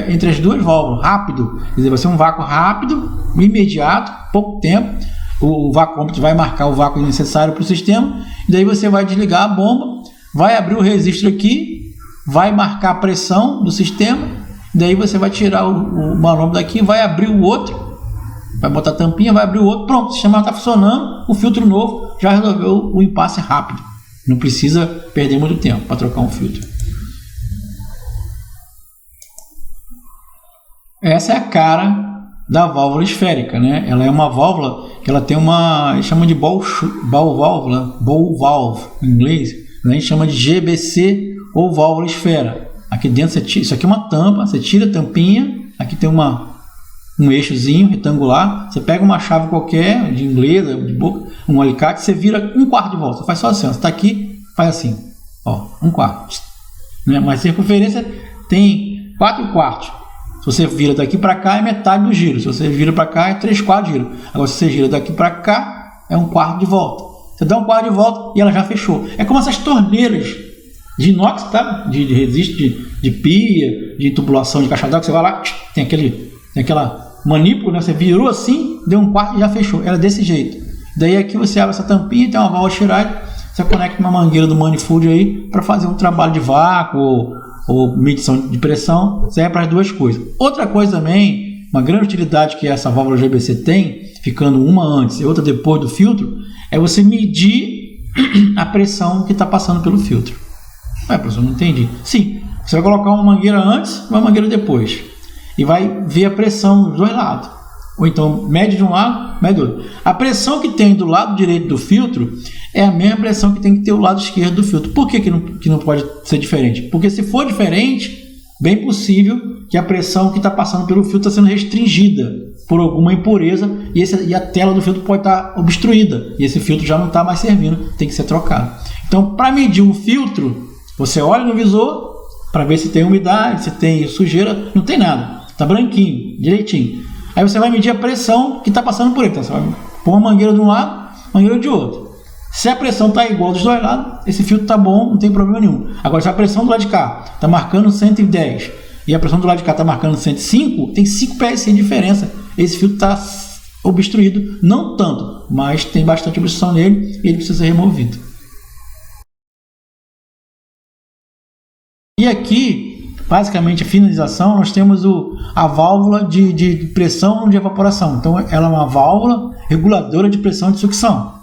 entre as duas válvulas, rápido. Quer dizer, vai ser um vácuo rápido, imediato, pouco tempo. O vacuômetro vai marcar o vácuo necessário para o sistema, e daí você vai desligar a bomba, vai abrir o resistor aqui, vai marcar a pressão do sistema, daí você vai tirar o manômetro daqui, vai abrir o outro, vai botar a tampinha, vai abrir o outro, pronto, o sistema está funcionando, o filtro novo já resolveu o impasse rápido, não precisa perder muito tempo para trocar um filtro. Essa é a cara da válvula esférica, né? Ela é uma válvula que ela tem uma, chama de ball valve em inglês, a gente chama de GBC ou válvula esfera. Aqui dentro você tira, isso aqui é uma tampa, você tira a tampinha, aqui tem um eixozinho retangular, você pega uma chave qualquer, de inglesa, de boca, um alicate, você vira um quarto de volta, você faz só assim, ó, você está aqui, faz assim, ó, um quarto, né? Mas a circunferência tem 4 quartos. Se você vira daqui para cá é metade do giro, se você vira para cá é 3/4 giro. Agora se você gira daqui para cá é um quarto de volta. Você dá um quarto de volta e ela já fechou. É como essas torneiras de inox, tá? De resistor, de pia, de tubulação de caixa d'água, que você vai lá, tem aquela manípula, né? Você virou assim, deu um quarto e já fechou. Ela é desse jeito. Daí aqui você abre essa tampinha, tem uma válvula Shirai, você conecta uma mangueira do manifold aí para fazer um trabalho de vácuo ou medição de pressão, serve para as duas coisas. Outra coisa também, uma grande utilidade que essa válvula GBC tem, ficando uma antes e outra depois do filtro, é você medir a pressão que está passando pelo filtro. Professor, não entendi. Sim, você vai colocar uma mangueira antes e uma mangueira depois e vai ver a pressão dos dois lados. Ou então mede de um lado, mede do outro. A pressão que tem do lado direito do filtro é a mesma pressão que tem que ter do lado esquerdo do filtro. Por que não pode ser diferente? Porque se for diferente, bem possível que a pressão que está passando pelo filtro está sendo restringida por alguma impureza e a tela do filtro pode estar obstruída. E esse filtro já não está mais servindo, tem que ser trocado. Então, para medir um filtro, você olha no visor para ver se tem umidade, se tem sujeira, não tem nada. Está branquinho, direitinho. Aí você vai medir a pressão que está passando por ele. Então você vai pôr uma mangueira de um lado, mangueira de outro. Se a pressão está igual dos dois lados, esse filtro está bom, não tem problema nenhum. Agora, se a pressão do lado de cá está marcando 110 e a pressão do lado de cá está marcando 105, tem 5 PSI de diferença. Esse filtro está obstruído, não tanto, mas tem bastante obstrução nele e ele precisa ser removido. E aqui, basicamente, a finalização, nós temos a válvula de pressão de evaporação. Então, ela é uma válvula reguladora de pressão de sucção.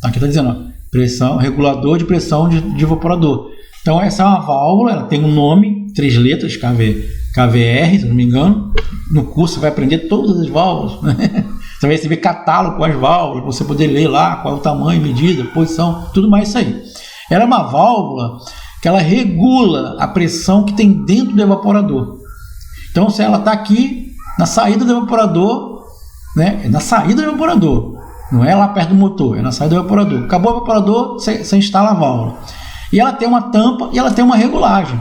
Aqui está dizendo, ó, pressão, regulador de pressão de evaporador. Então, essa é uma válvula, ela tem um nome, 3 letras, KVR, se não me engano. No curso você vai aprender todas as válvulas. Né? Você vai receber catálogo com as válvulas, para você poder ler lá qual é o tamanho, medida, posição, tudo mais isso aí. Ela é uma válvula que ela regula a pressão que tem dentro do evaporador. Então, se ela está aqui na saída do evaporador, né? É na saída do evaporador, não é lá perto do motor, é na saída do evaporador. Acabou o evaporador, você instala a válvula. E ela tem uma tampa e ela tem uma regulagem.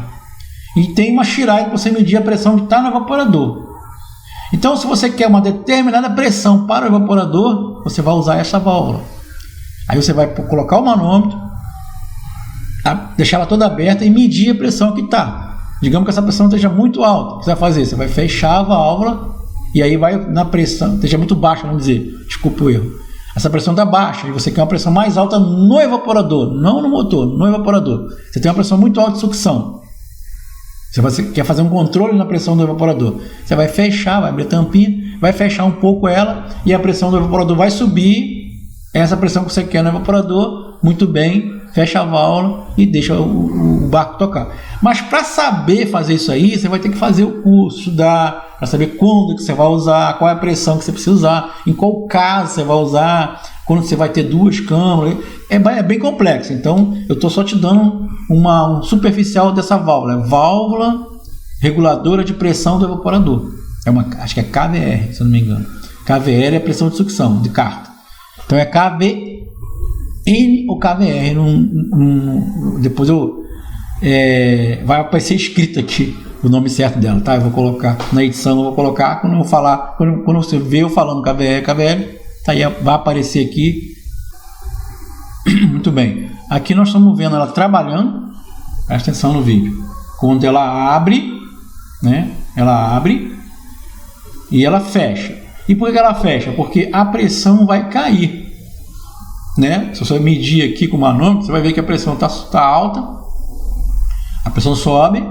E tem uma Shirai para você medir a pressão que está no evaporador. Então, se você quer uma determinada pressão para o evaporador, você vai usar essa válvula. Aí você vai colocar o manômetro, deixar ela toda aberta e medir a pressão que está. Digamos que essa pressão esteja muito alta. O que você vai fazer? Você vai fechar a válvula e aí vai na pressão, esteja muito baixa, vamos dizer, desculpa o erro. Essa pressão está baixa e você quer uma pressão mais alta no evaporador, não no motor, no evaporador. Você tem uma pressão muito alta de sucção. Você quer fazer um controle na pressão do evaporador. Você vai fechar, vai abrir a tampinha, vai fechar um pouco ela e a pressão do evaporador vai subir. Essa pressão que você quer no evaporador, muito bem, fecha a válvula e deixa o barco tocar. Mas para saber fazer isso aí, você vai ter que fazer o curso, estudar, para saber quando que você vai usar, qual é a pressão que você precisa usar, em qual caso você vai usar, quando você vai ter 2 câmaras. É bem complexo. Então, eu estou só te dando um superficial dessa válvula. É válvula reguladora de pressão do evaporador. Acho que é KVR, se eu não me engano. KVL é pressão de sucção, de carta. Então é KVN ou KVR. Depois vai aparecer escrito aqui o nome certo dela, tá? Eu vou colocar na edição, eu vou colocar quando eu falar, quando você vê eu falando KVR, KVL, tá aí, vai aparecer aqui. Muito bem. Aqui nós estamos vendo ela trabalhando. Presta atenção no vídeo. Quando ela abre, né? Ela abre e ela fecha. E por que ela fecha? Porque a pressão vai cair, né? Se você medir aqui com o manômetro, você vai ver que a pressão está alta. A pressão sobe.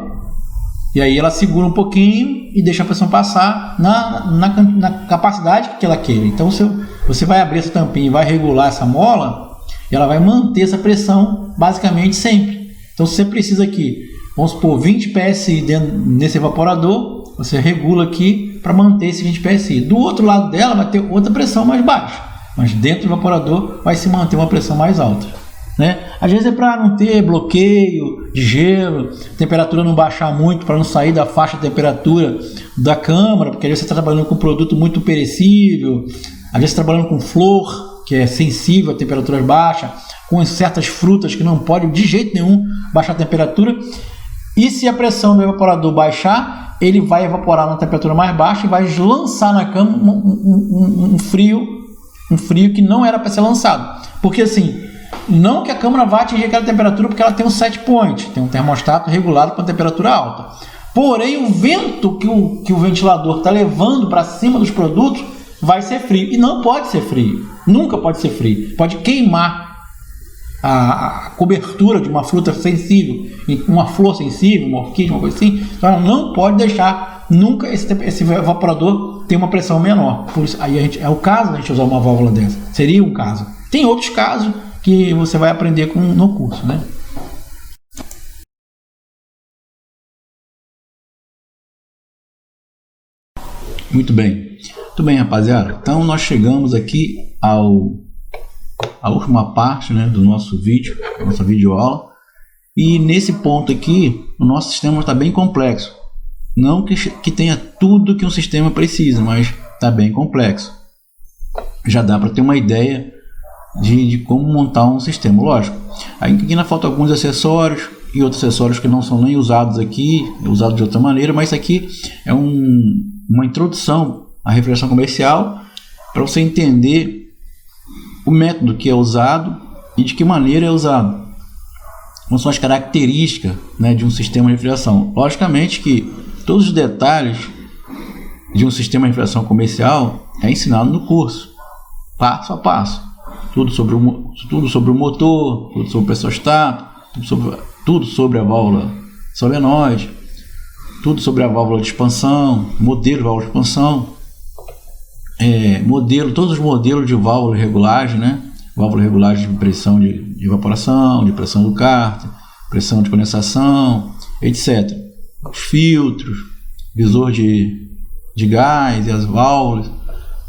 E aí ela segura um pouquinho e deixa a pressão passar na capacidade que ela queira. Então você vai abrir essa tampinha e vai regular essa mola, e ela vai manter essa pressão basicamente sempre. Então se você precisa aqui, vamos supor, 20 PSI nesse evaporador, você regula aqui para manter esse 20 PSI. Do outro lado dela vai ter outra pressão mais baixa, mas dentro do evaporador vai se manter uma pressão mais alta, né? Às vezes é para não ter bloqueio de gelo, temperatura não baixar muito, para não sair da faixa de temperatura da câmara, porque às vezes você está trabalhando com um produto muito perecível, às vezes trabalhando com flor, que é sensível a temperaturas baixas, com certas frutas que não pode de jeito nenhum baixar a temperatura. E se a pressão do evaporador baixar, ele vai evaporar na temperatura mais baixa e vai lançar na câmara um frio que não era para ser lançado. Porque assim, não que a câmara vá atingir aquela temperatura, porque ela tem um set point, tem um termostato regulado para temperatura alta. Porém, o vento que o ventilador está levando para cima dos produtos vai ser frio. E não pode ser frio. Nunca pode ser frio. Pode queimar a cobertura de uma fruta sensível, uma flor sensível, uma orquídea, uma coisa assim. Então ela não pode deixar nunca esse evaporador ter uma pressão menor. Por isso, aí é o caso da gente usar uma válvula dessa. Seria um caso. Tem outros casos que você vai aprender no curso, né? Muito bem, rapaziada. Então nós chegamos aqui à última parte, né, do nosso vídeo, nossa videoaula. E nesse ponto aqui, o nosso sistema está bem complexo. Não que tenha tudo que um sistema precisa, mas está bem complexo. Já dá para ter uma ideia de como montar um sistema, lógico. Aí aqui ainda faltam alguns acessórios e outros acessórios que não são nem usados aqui, usados de outra maneira, mas isso aqui é uma introdução à refrigeração comercial para você entender o método que é usado e de que maneira é usado. Quais são as características, né, de um sistema de refrigeração. Logicamente que todos os detalhes de um sistema de refrigeração comercial é ensinado no curso, passo a passo. Tudo sobre o motor, tudo sobre o pressostato, tudo sobre a válvula solenoide, tudo sobre a válvula de expansão, modelo de válvula de expansão, todos os modelos de válvula de regulagem, né? Válvula de regulagem de pressão de evaporação, de pressão do cárter, pressão de condensação, etc. Os filtros, visor de gás e as válvulas,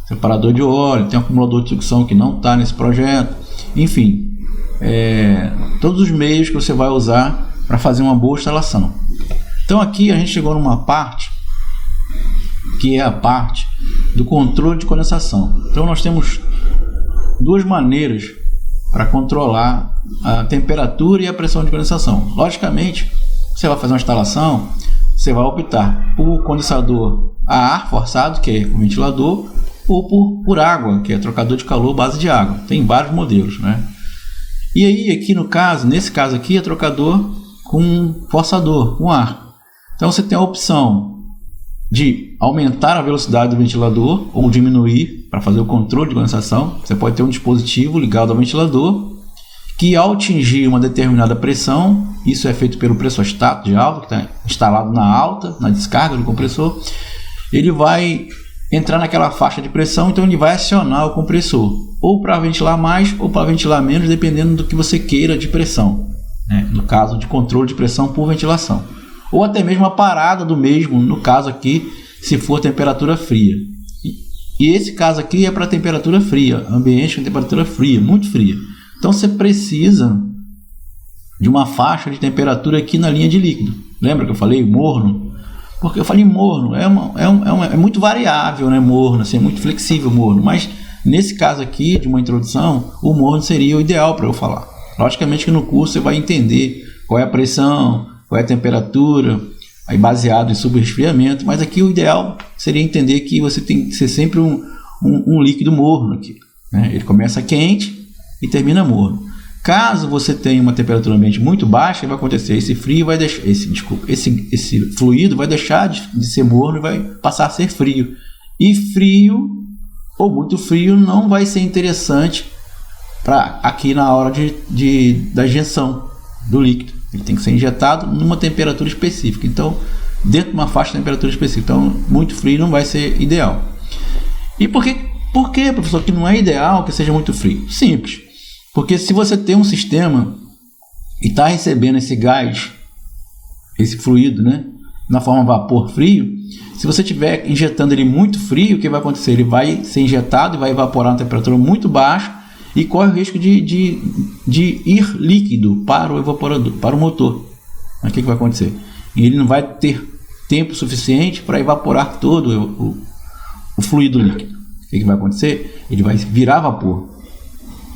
separador de óleo, tem um acumulador de sucção que não está nesse projeto, enfim, todos os meios que você vai usar para fazer uma boa instalação. Então aqui a gente chegou numa parte que é a parte do controle de condensação. Então nós temos duas maneiras para controlar a temperatura e a pressão de condensação. Logicamente, você vai fazer uma instalação, você vai optar por condensador a ar forçado, que é o ventilador, ou por água, que é trocador de calor base de água. Tem vários modelos, né? E aí, aqui nesse caso aqui, é trocador com forçador, com ar. Então você tem a opção de aumentar a velocidade do ventilador ou diminuir para fazer o controle de condensação. Você pode ter um dispositivo ligado ao ventilador que, ao atingir uma determinada pressão, isso é feito pelo pressostato de alta, que está instalado na descarga do compressor, ele vai entrar naquela faixa de pressão, então ele vai acionar o compressor, ou para ventilar mais ou para ventilar menos, dependendo do que você queira de pressão, né? No caso de controle de pressão por ventilação, ou até mesmo a parada do mesmo, no caso aqui, se for temperatura fria. E esse caso aqui é para temperatura fria, ambiente com temperatura fria, muito fria. Então você precisa de uma faixa de temperatura aqui na linha de líquido. Lembra que eu falei morno? Porque eu falei morno, é muito variável, né? Morno, assim, é muito flexível morno, mas nesse caso aqui, de uma introdução, o morno seria o ideal para eu falar. Logicamente que no curso você vai entender qual é a pressão, qual é a temperatura, aí baseado em subresfriamento, mas aqui o ideal seria entender que você tem que ser sempre um líquido morno aqui, né? Ele começa quente e termina morno. Caso você tenha uma temperatura ambiente muito baixa, vai acontecer esse frio vai deixar esse fluido vai deixar de ser morno e vai passar a ser frio. E frio ou muito frio não vai ser interessante para aqui na hora da injeção do líquido. Ele tem que ser injetado numa temperatura específica. Então, dentro de uma faixa de temperatura específica. Então, muito frio não vai ser ideal. E por que, professor, que não é ideal que seja muito frio? Simples. Porque se você tem um sistema e está recebendo esse gás, esse fluido, né, na forma vapor frio, se você estiver injetando ele muito frio, o que vai acontecer? Ele vai ser injetado e vai evaporar a temperatura muito baixa e corre o risco de ir líquido para o evaporador, para o motor. Mas o que vai acontecer? Ele não vai ter tempo suficiente para evaporar todo o fluido líquido. O que vai acontecer? Ele vai virar vapor.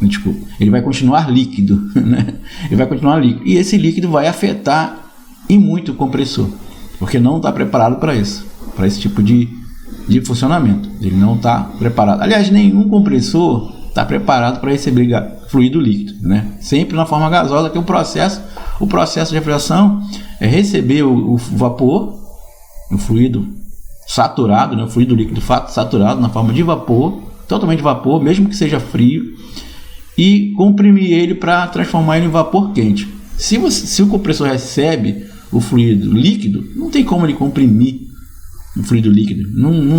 Desculpa, ele vai continuar líquido, né? Ele vai continuar líquido. E esse líquido vai afetar e muito o compressor, porque não está preparado para isso, para esse tipo de funcionamento. Ele não está preparado. Aliás, nenhum compressor está preparado para receber fluido líquido, né? Sempre na forma gasosa, que o processo de refrigeração é receber o vapor, o fluido saturado, né? O fluido líquido saturado na forma de vapor, totalmente vapor, mesmo que seja frio, e comprimir ele para transformar ele em vapor quente. Se o compressor recebe o fluido líquido, não tem como ele comprimir o fluido líquido.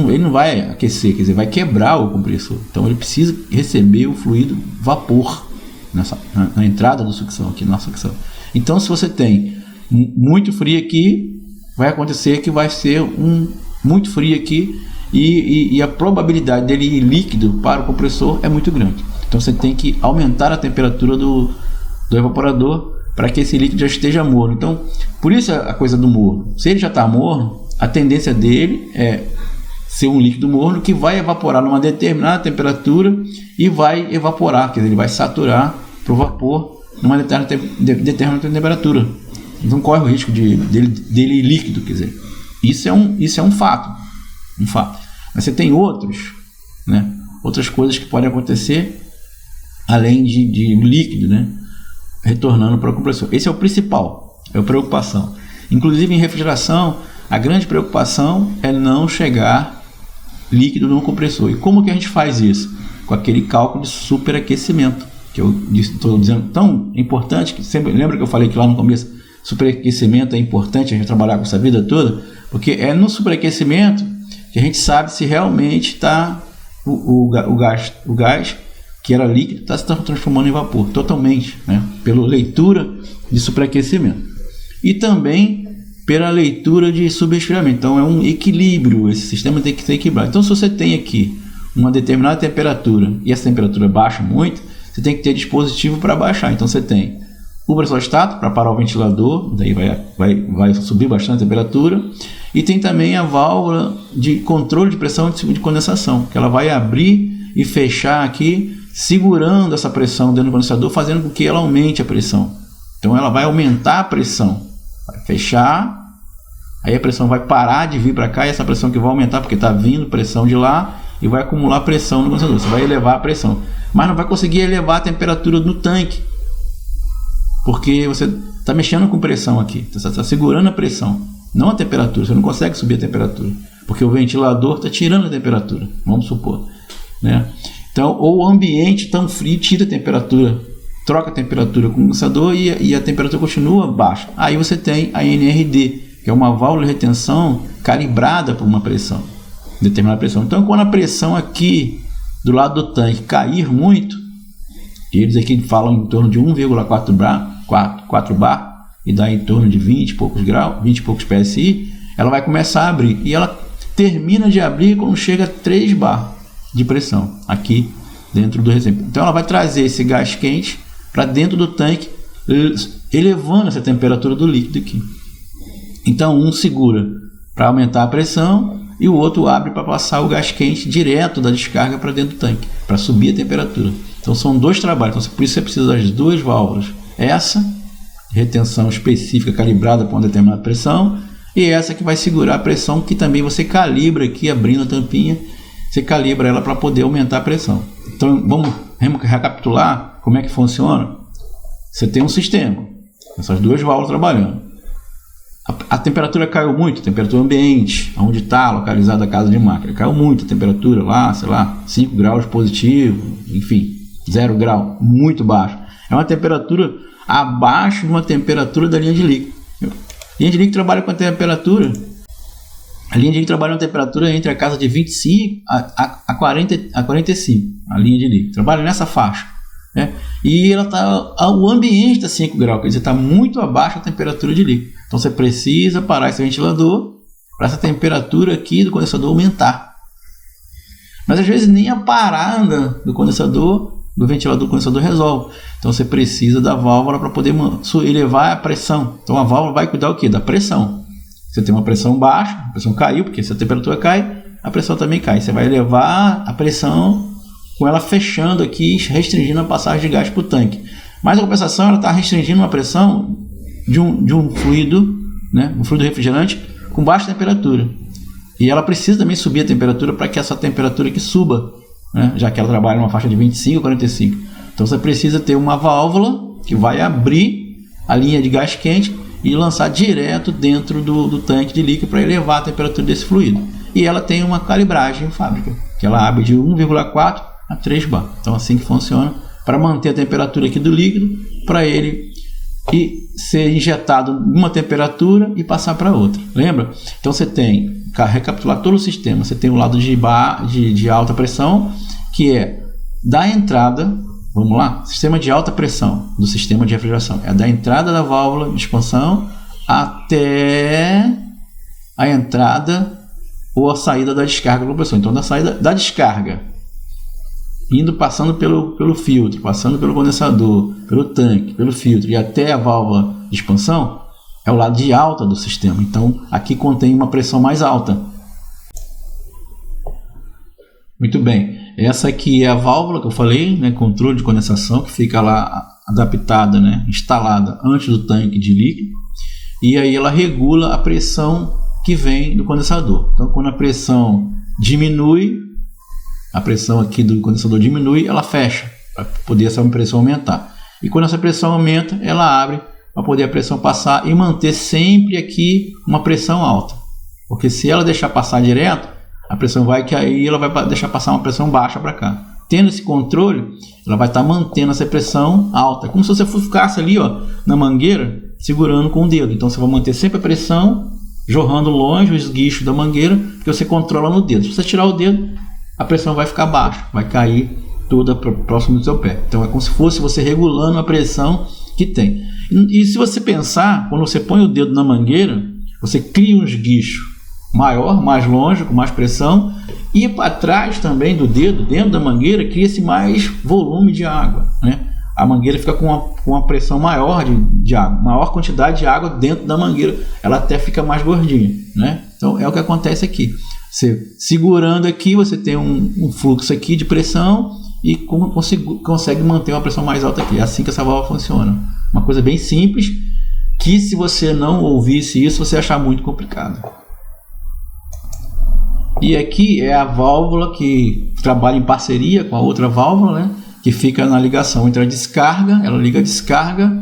Ele não vai aquecer, quer dizer, vai quebrar o compressor. Então ele precisa receber o fluido vapor na entrada da sucção, aqui na sucção. Então, se você tem muito frio aqui, vai acontecer que vai ser muito frio aqui e a probabilidade dele ir líquido para o compressor é muito grande. Então você tem que aumentar a temperatura do evaporador para que esse líquido já esteja morno. Então, por isso a coisa do morno. Se ele já está morno, a tendência dele é ser um líquido morno que vai evaporar numa determinada temperatura e vai evaporar, quer dizer, ele vai saturar para o vapor numa determinada temperatura. Então corre o risco dele líquido, quer dizer. Isso é um fato. Mas você tem outras coisas que podem acontecer além de líquido, né, retornando para o compressor. Esse é o principal, é a preocupação. Inclusive em refrigeração, a grande preocupação é não chegar líquido no compressor. E como que a gente faz isso? Com aquele cálculo de superaquecimento, que eu estou dizendo tão importante, que sempre lembra que eu falei que lá no começo, superaquecimento é importante a gente trabalhar com essa vida toda, porque é no superaquecimento que a gente sabe se realmente está o gás que era líquido está se transformando em vapor totalmente, né? Pela leitura de superaquecimento e também pela leitura de subresfriamento. Então é um equilíbrio, esse sistema tem que ser equilibrado. Então se você tem aqui uma determinada temperatura e essa temperatura baixa muito, você tem que ter dispositivo para baixar. Então você tem o pressostato para parar o ventilador, daí vai subir bastante a temperatura, e tem também a válvula de controle de pressão de condensação, que ela vai abrir e fechar aqui, segurando essa pressão dentro do condensador, fazendo com que ela aumente a pressão. Então ela vai aumentar a pressão, vai fechar, aí a pressão vai parar de vir para cá, e essa pressão que vai aumentar, porque está vindo pressão de lá, e vai acumular pressão no condensador. Você vai elevar a pressão, mas não vai conseguir elevar a temperatura no tanque, porque você está mexendo com pressão aqui, você está segurando a pressão, não a temperatura. Você não consegue subir a temperatura, porque o ventilador está tirando a temperatura, vamos supor, né? Então, ou o ambiente tão frio tira a temperatura, troca a temperatura com o condensador e a temperatura continua baixa. Aí você tem a NRD, que é uma válvula de retenção calibrada por uma pressão, determinada pressão. Então, quando a pressão aqui do lado do tanque cair muito, eles aqui falam em torno de 1,4 bar, e dá em torno de 20 e poucos graus, 20 e poucos PSI, ela vai começar a abrir, e ela termina de abrir quando chega a 3 bar de pressão aqui dentro do recipiente. Então ela vai trazer esse gás quente para dentro do tanque, elevando essa temperatura do líquido aqui. Então segura para aumentar a pressão, e o outro abre para passar o gás quente direto da descarga para dentro do tanque, para subir a temperatura. Então são dois trabalhos, então, por isso você precisa das duas válvulas. Essa, retenção específica calibrada para uma determinada pressão, e essa que vai segurar a pressão, que também você calibra aqui, abrindo a tampinha, você calibra ela para poder aumentar a pressão. Então vamos recapitular como é que funciona. Você tem um sistema, essas duas válvulas trabalhando. A temperatura caiu muito, a temperatura ambiente, onde está localizada a casa de máquina, caiu muito a temperatura lá, sei lá, 5 graus positivo, enfim, 0 grau, muito baixo. É uma temperatura abaixo de uma temperatura da linha de líquido. A linha de líquido trabalha com a temperatura. A linha de líquido trabalha com a temperatura entre a casa de 25 a 45. A linha de líquido trabalha nessa faixa, né? E ela o ambiente está 5 graus, quer dizer, está muito abaixo da temperatura de líquido. Então você precisa parar esse ventilador para essa temperatura aqui do condensador aumentar. Mas às vezes nem a parada do condensador, do ventilador do condensador resolve. Então você precisa da válvula para poder elevar a pressão. Então a válvula vai cuidar o quê? Da pressão. Você tem uma pressão baixa, a pressão caiu, porque se a temperatura cai, a pressão também cai. Você vai elevar a pressão com ela fechando aqui, restringindo a passagem de gás para o tanque. Mas a compensação, ela está restringindo uma pressão de um fluido, né, um fluido refrigerante com baixa temperatura. E ela precisa também subir a temperatura para que essa temperatura aqui suba, né, já que ela trabalha numa faixa de 25 a 45. Então você precisa ter uma válvula que vai abrir a linha de gás quente e lançar direto dentro do tanque de líquido para elevar a temperatura desse fluido. E ela tem uma calibragem em fábrica, que ela abre de 1,4 a 3 bar. Então assim que funciona, para manter a temperatura aqui do líquido, para ele ser injetado numa temperatura e passar para outra. Lembra? Então você tem, recapitular todo o sistema, você tem o lado de alta pressão, que é da entrada, vamos lá, sistema de alta pressão do sistema de refrigeração, é da entrada da válvula de expansão até a entrada ou a saída da descarga da compressão. Então da saída da descarga, passando pelo filtro, passando pelo condensador, pelo tanque, pelo filtro e até a válvula de expansão, é o lado de alta do sistema. Então aqui contém uma pressão mais alta. Muito bem, essa aqui é a válvula que eu falei, né, controle de condensação, que fica lá adaptada, né, instalada antes do tanque de líquido, e aí ela regula a pressão que vem do condensador. Então quando a pressão diminui, a pressão aqui do condensador diminui, ela fecha, para poder essa pressão aumentar. E quando essa pressão aumenta, ela abre para poder a pressão passar e manter sempre aqui uma pressão alta. Porque se ela deixar passar direto, a pressão vai cair e ela vai deixar passar uma pressão baixa para cá. Tendo esse controle, ela vai estar mantendo essa pressão alta. Como se você ficasse ali, ó, na mangueira, segurando com o dedo. Então você vai manter sempre a pressão jorrando longe o esguicho da mangueira, que você controla no dedo. Se você tirar o dedo, a pressão vai ficar baixa, vai cair toda próximo do seu pé. Então é como se fosse você regulando a pressão que tem. E se você pensar, quando você põe o dedo na mangueira, você cria um esguicho maior, mais longe, com mais pressão, e para trás também do dedo, dentro da mangueira, cria-se mais volume de água, né? A mangueira fica com uma pressão maior de água, maior quantidade de água dentro da mangueira, ela até fica mais gordinha, né? Então é o que acontece aqui. Você segurando aqui, você tem um fluxo aqui de pressão e consegue manter uma pressão mais alta aqui. É assim que essa válvula funciona. Uma coisa bem simples, que se você não ouvisse isso, você ia achar muito complicado. E aqui é a válvula que trabalha em parceria com a outra válvula, né? Que fica na ligação entre a descarga, ela liga a descarga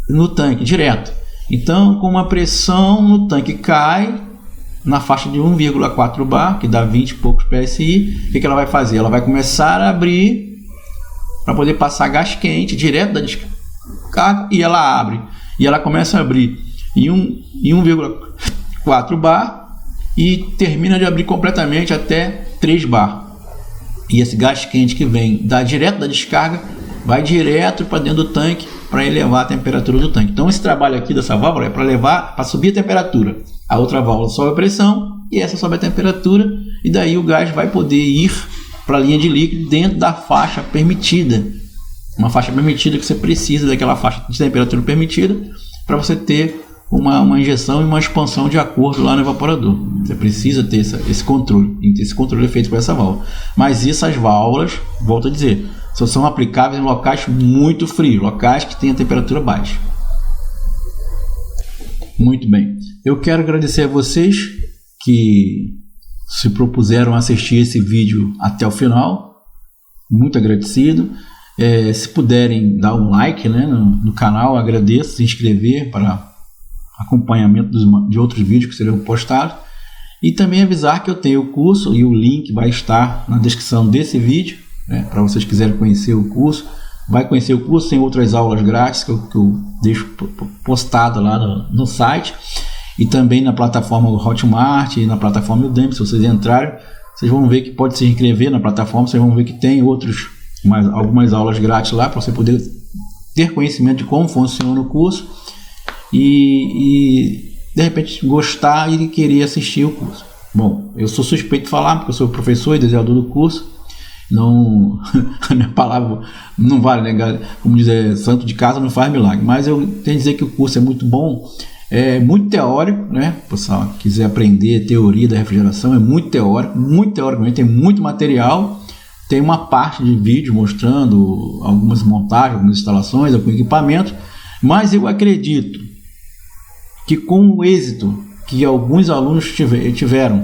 no tanque direto. Então, como a pressão no tanque cai na faixa de 1,4 bar, que dá 20 e poucos PSI, o que ela vai fazer? Ela vai começar a abrir para poder passar gás quente direto da descarga, e ela abre. E ela começa a abrir em 1,4 bar e termina de abrir completamente até 3 bar. E esse gás quente que vem direto da descarga vai direto para dentro do tanque para elevar a temperatura do tanque. Então esse trabalho aqui dessa válvula é para subir a temperatura. A outra válvula sobe a pressão e essa sobe a temperatura, e daí o gás vai poder ir para a linha de líquido dentro da faixa permitida. Uma faixa permitida que você precisa daquela faixa de temperatura permitida para você ter uma injeção e uma expansão de acordo lá no evaporador. Você precisa ter esse controle, e esse controle é feito por essa válvula. Mas essas válvulas, volto a dizer, só são aplicáveis em locais muito frios, locais que têm a temperatura baixa. Muito bem. Eu quero agradecer a vocês que se propuseram a assistir esse vídeo até o final. Muito agradecido. Se puderem dar um like, né, no canal, agradeço. Se inscrever para acompanhamento de outros vídeos que serão postados. E também avisar que eu tenho o curso e o link vai estar na descrição desse vídeo, né, para vocês quiserem conhecer o curso. Vai conhecer o curso, tem outras aulas grátis que eu deixo postado lá no site. E também na plataforma Hotmart e na plataforma Udemy. Se vocês entrarem, vocês vão ver que pode se inscrever na plataforma. Vocês vão ver que tem algumas aulas grátis lá para você poder ter conhecimento de como funciona o curso e de repente gostar e querer assistir o curso. Bom, eu sou suspeito de falar porque eu sou professor e desenvolvedor do curso. Não, a minha palavra não vale, né? Como dizer, santo de casa não faz milagre. Mas eu tenho que dizer que o curso é muito bom. É muito teórico, né? Se você quiser aprender teoria da refrigeração, é muito teórico, tem muito material. Tem uma parte de vídeo mostrando algumas montagens, algumas instalações, algum equipamento. Mas eu acredito que com o êxito que alguns alunos tiveram.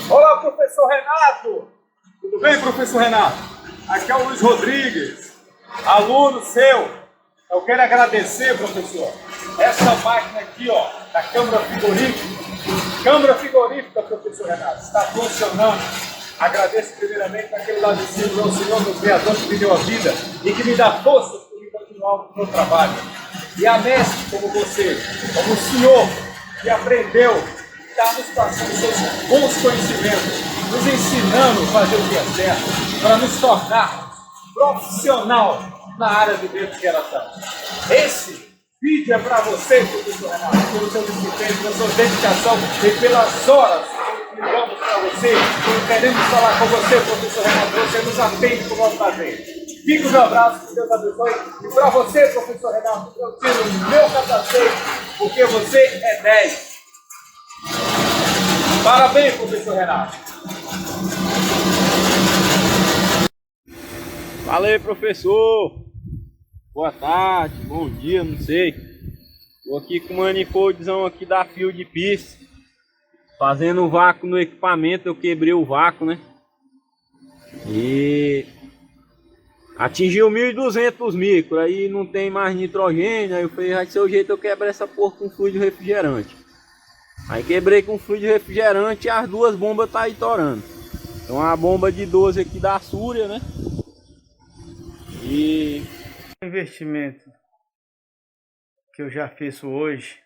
Olá, professor Renato! Tudo bem, professor Renato? Aqui é o Luiz Rodrigues, aluno seu. Eu quero agradecer, professor, essa máquina aqui, ó, da câmara frigorífica, professor Renato, está funcionando. Agradeço primeiramente naquele lado de cima ao Senhor, meu Criador, que me deu a vida e que me dá força para me continuar o meu trabalho. E a mestre como você, como o senhor, que aprendeu, está nos passando seus bons conhecimentos, nos ensinando a fazer o que é certo, para nos tornar profissional na área de refrigeração. Esse vídeo é para você, professor Renato, pelo seu desempenho, pela sua dedicação e pelas horas que vamos para você. Queremos falar com você, professor Renato, você nos atende por nosso prazer. Fica o meu abraço, que Deus abençoe. E para você, professor Renato, eu tiro o meu capacete, porque você é 10. Parabéns, professor Renato. Fala aí, professor. Boa tarde, bom dia, não sei. Tô aqui com o manifoldzão aqui da Field Peace, fazendo o vácuo no equipamento. Eu quebrei o vácuo, né? E atingiu 1.200 micros, aí não tem mais nitrogênio. Aí eu falei, vai ser o jeito eu quebrar essa porra com fluido refrigerante. Aí quebrei com fluido refrigerante e as duas bombas tá aí torando. Então a bomba de 12 aqui da Súria, né? E o investimento que eu já fiz hoje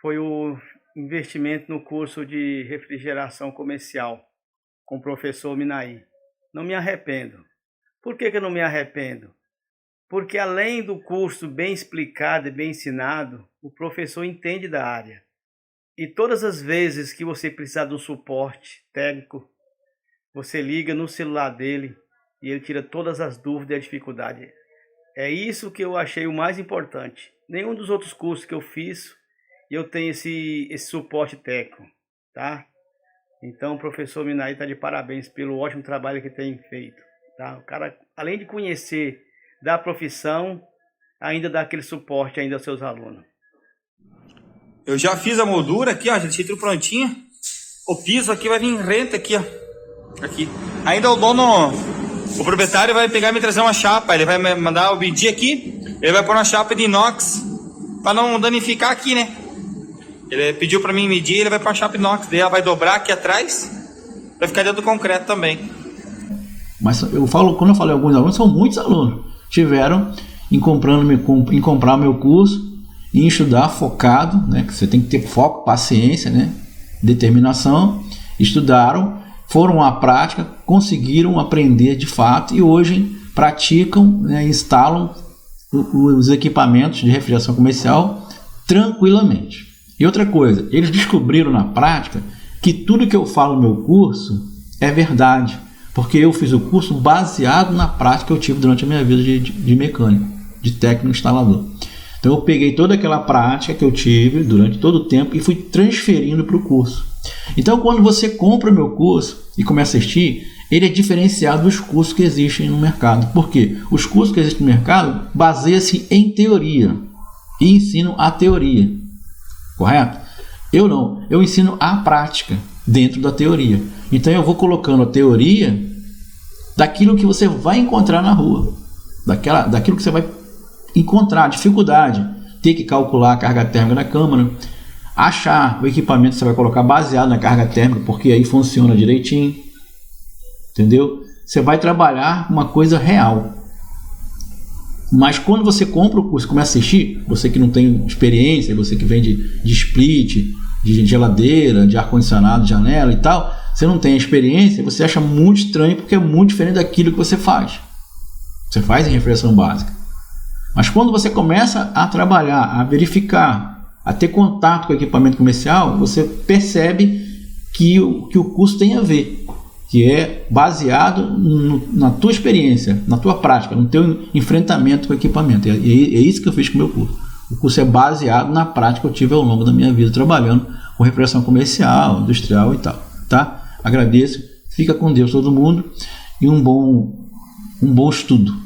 foi o investimento no curso de refrigeração comercial com o professor Minaí. Não me arrependo. Por que eu não me arrependo? Porque além do curso bem explicado e bem ensinado, o professor entende da área. E todas as vezes que você precisar de um suporte técnico, você liga no celular dele e ele tira todas as dúvidas e dificuldades. É isso que eu achei o mais importante. Nenhum dos outros cursos que eu fiz, eu tenho esse suporte técnico, tá? Então o professor Minaí está de parabéns pelo ótimo trabalho que tem feito, tá? O cara, além de conhecer da profissão, ainda dá aquele suporte ainda aos seus alunos. Eu já fiz a moldura aqui, ó, já deixei tudo prontinho. O piso aqui vai vir rente aqui, ó. Aqui. Ainda o dono, o proprietário vai pegar e me trazer uma chapa. Ele vai me mandar o medir aqui. Ele vai pôr uma chapa de inox para não danificar aqui, né? Ele pediu para mim medir, ele vai pôr uma chapa de inox. Daí ela vai dobrar aqui atrás, vai ficar dentro do concreto também. Mas quando eu falei alguns alunos, são muitos alunos tiveram em comprar meu curso, em estudar focado, né? Que você tem que ter foco, paciência, né? Determinação. Estudaram, foram à prática, conseguiram aprender de fato e hoje praticam, né? Instalam os equipamentos de refrigeração comercial tranquilamente. E outra coisa, eles descobriram na prática que tudo que eu falo no meu curso é verdade, porque eu fiz o curso baseado na prática que eu tive durante a minha vida de mecânico, de técnico instalador. Então eu peguei toda aquela prática que eu tive durante todo o tempo e fui transferindo para o curso. Então quando você compra o meu curso e começa a assistir, ele é diferenciado dos cursos que existem no mercado. Por quê? Os cursos que existem no mercado baseiam-se em teoria e ensinam a teoria, correto? Eu não, eu ensino a prática dentro da teoria. Então eu vou colocando a teoria daquilo que você vai encontrar na rua, daquilo que você vai encontrar, dificuldade, ter que calcular a carga térmica da câmara, achar o equipamento que você vai colocar baseado na carga térmica, porque aí funciona direitinho, entendeu? Você vai trabalhar uma coisa real. Mas quando você compra o curso e começa a assistir, você que não tem experiência, você que vem de split, de geladeira, de ar-condicionado, de janela e tal, você não tem experiência, você acha muito estranho porque é muito diferente daquilo que você faz. Você faz em refrigeração básica. Mas quando você começa a trabalhar, a verificar, a ter contato com o equipamento comercial, você percebe que o curso tem a ver, que é baseado na tua experiência, na tua prática, no teu enfrentamento com o equipamento. É isso que eu fiz com o meu curso. O curso é baseado na prática que eu tive ao longo da minha vida trabalhando com refrigeração comercial, industrial e tal. Tá? Agradeço, fica com Deus todo mundo e um bom estudo.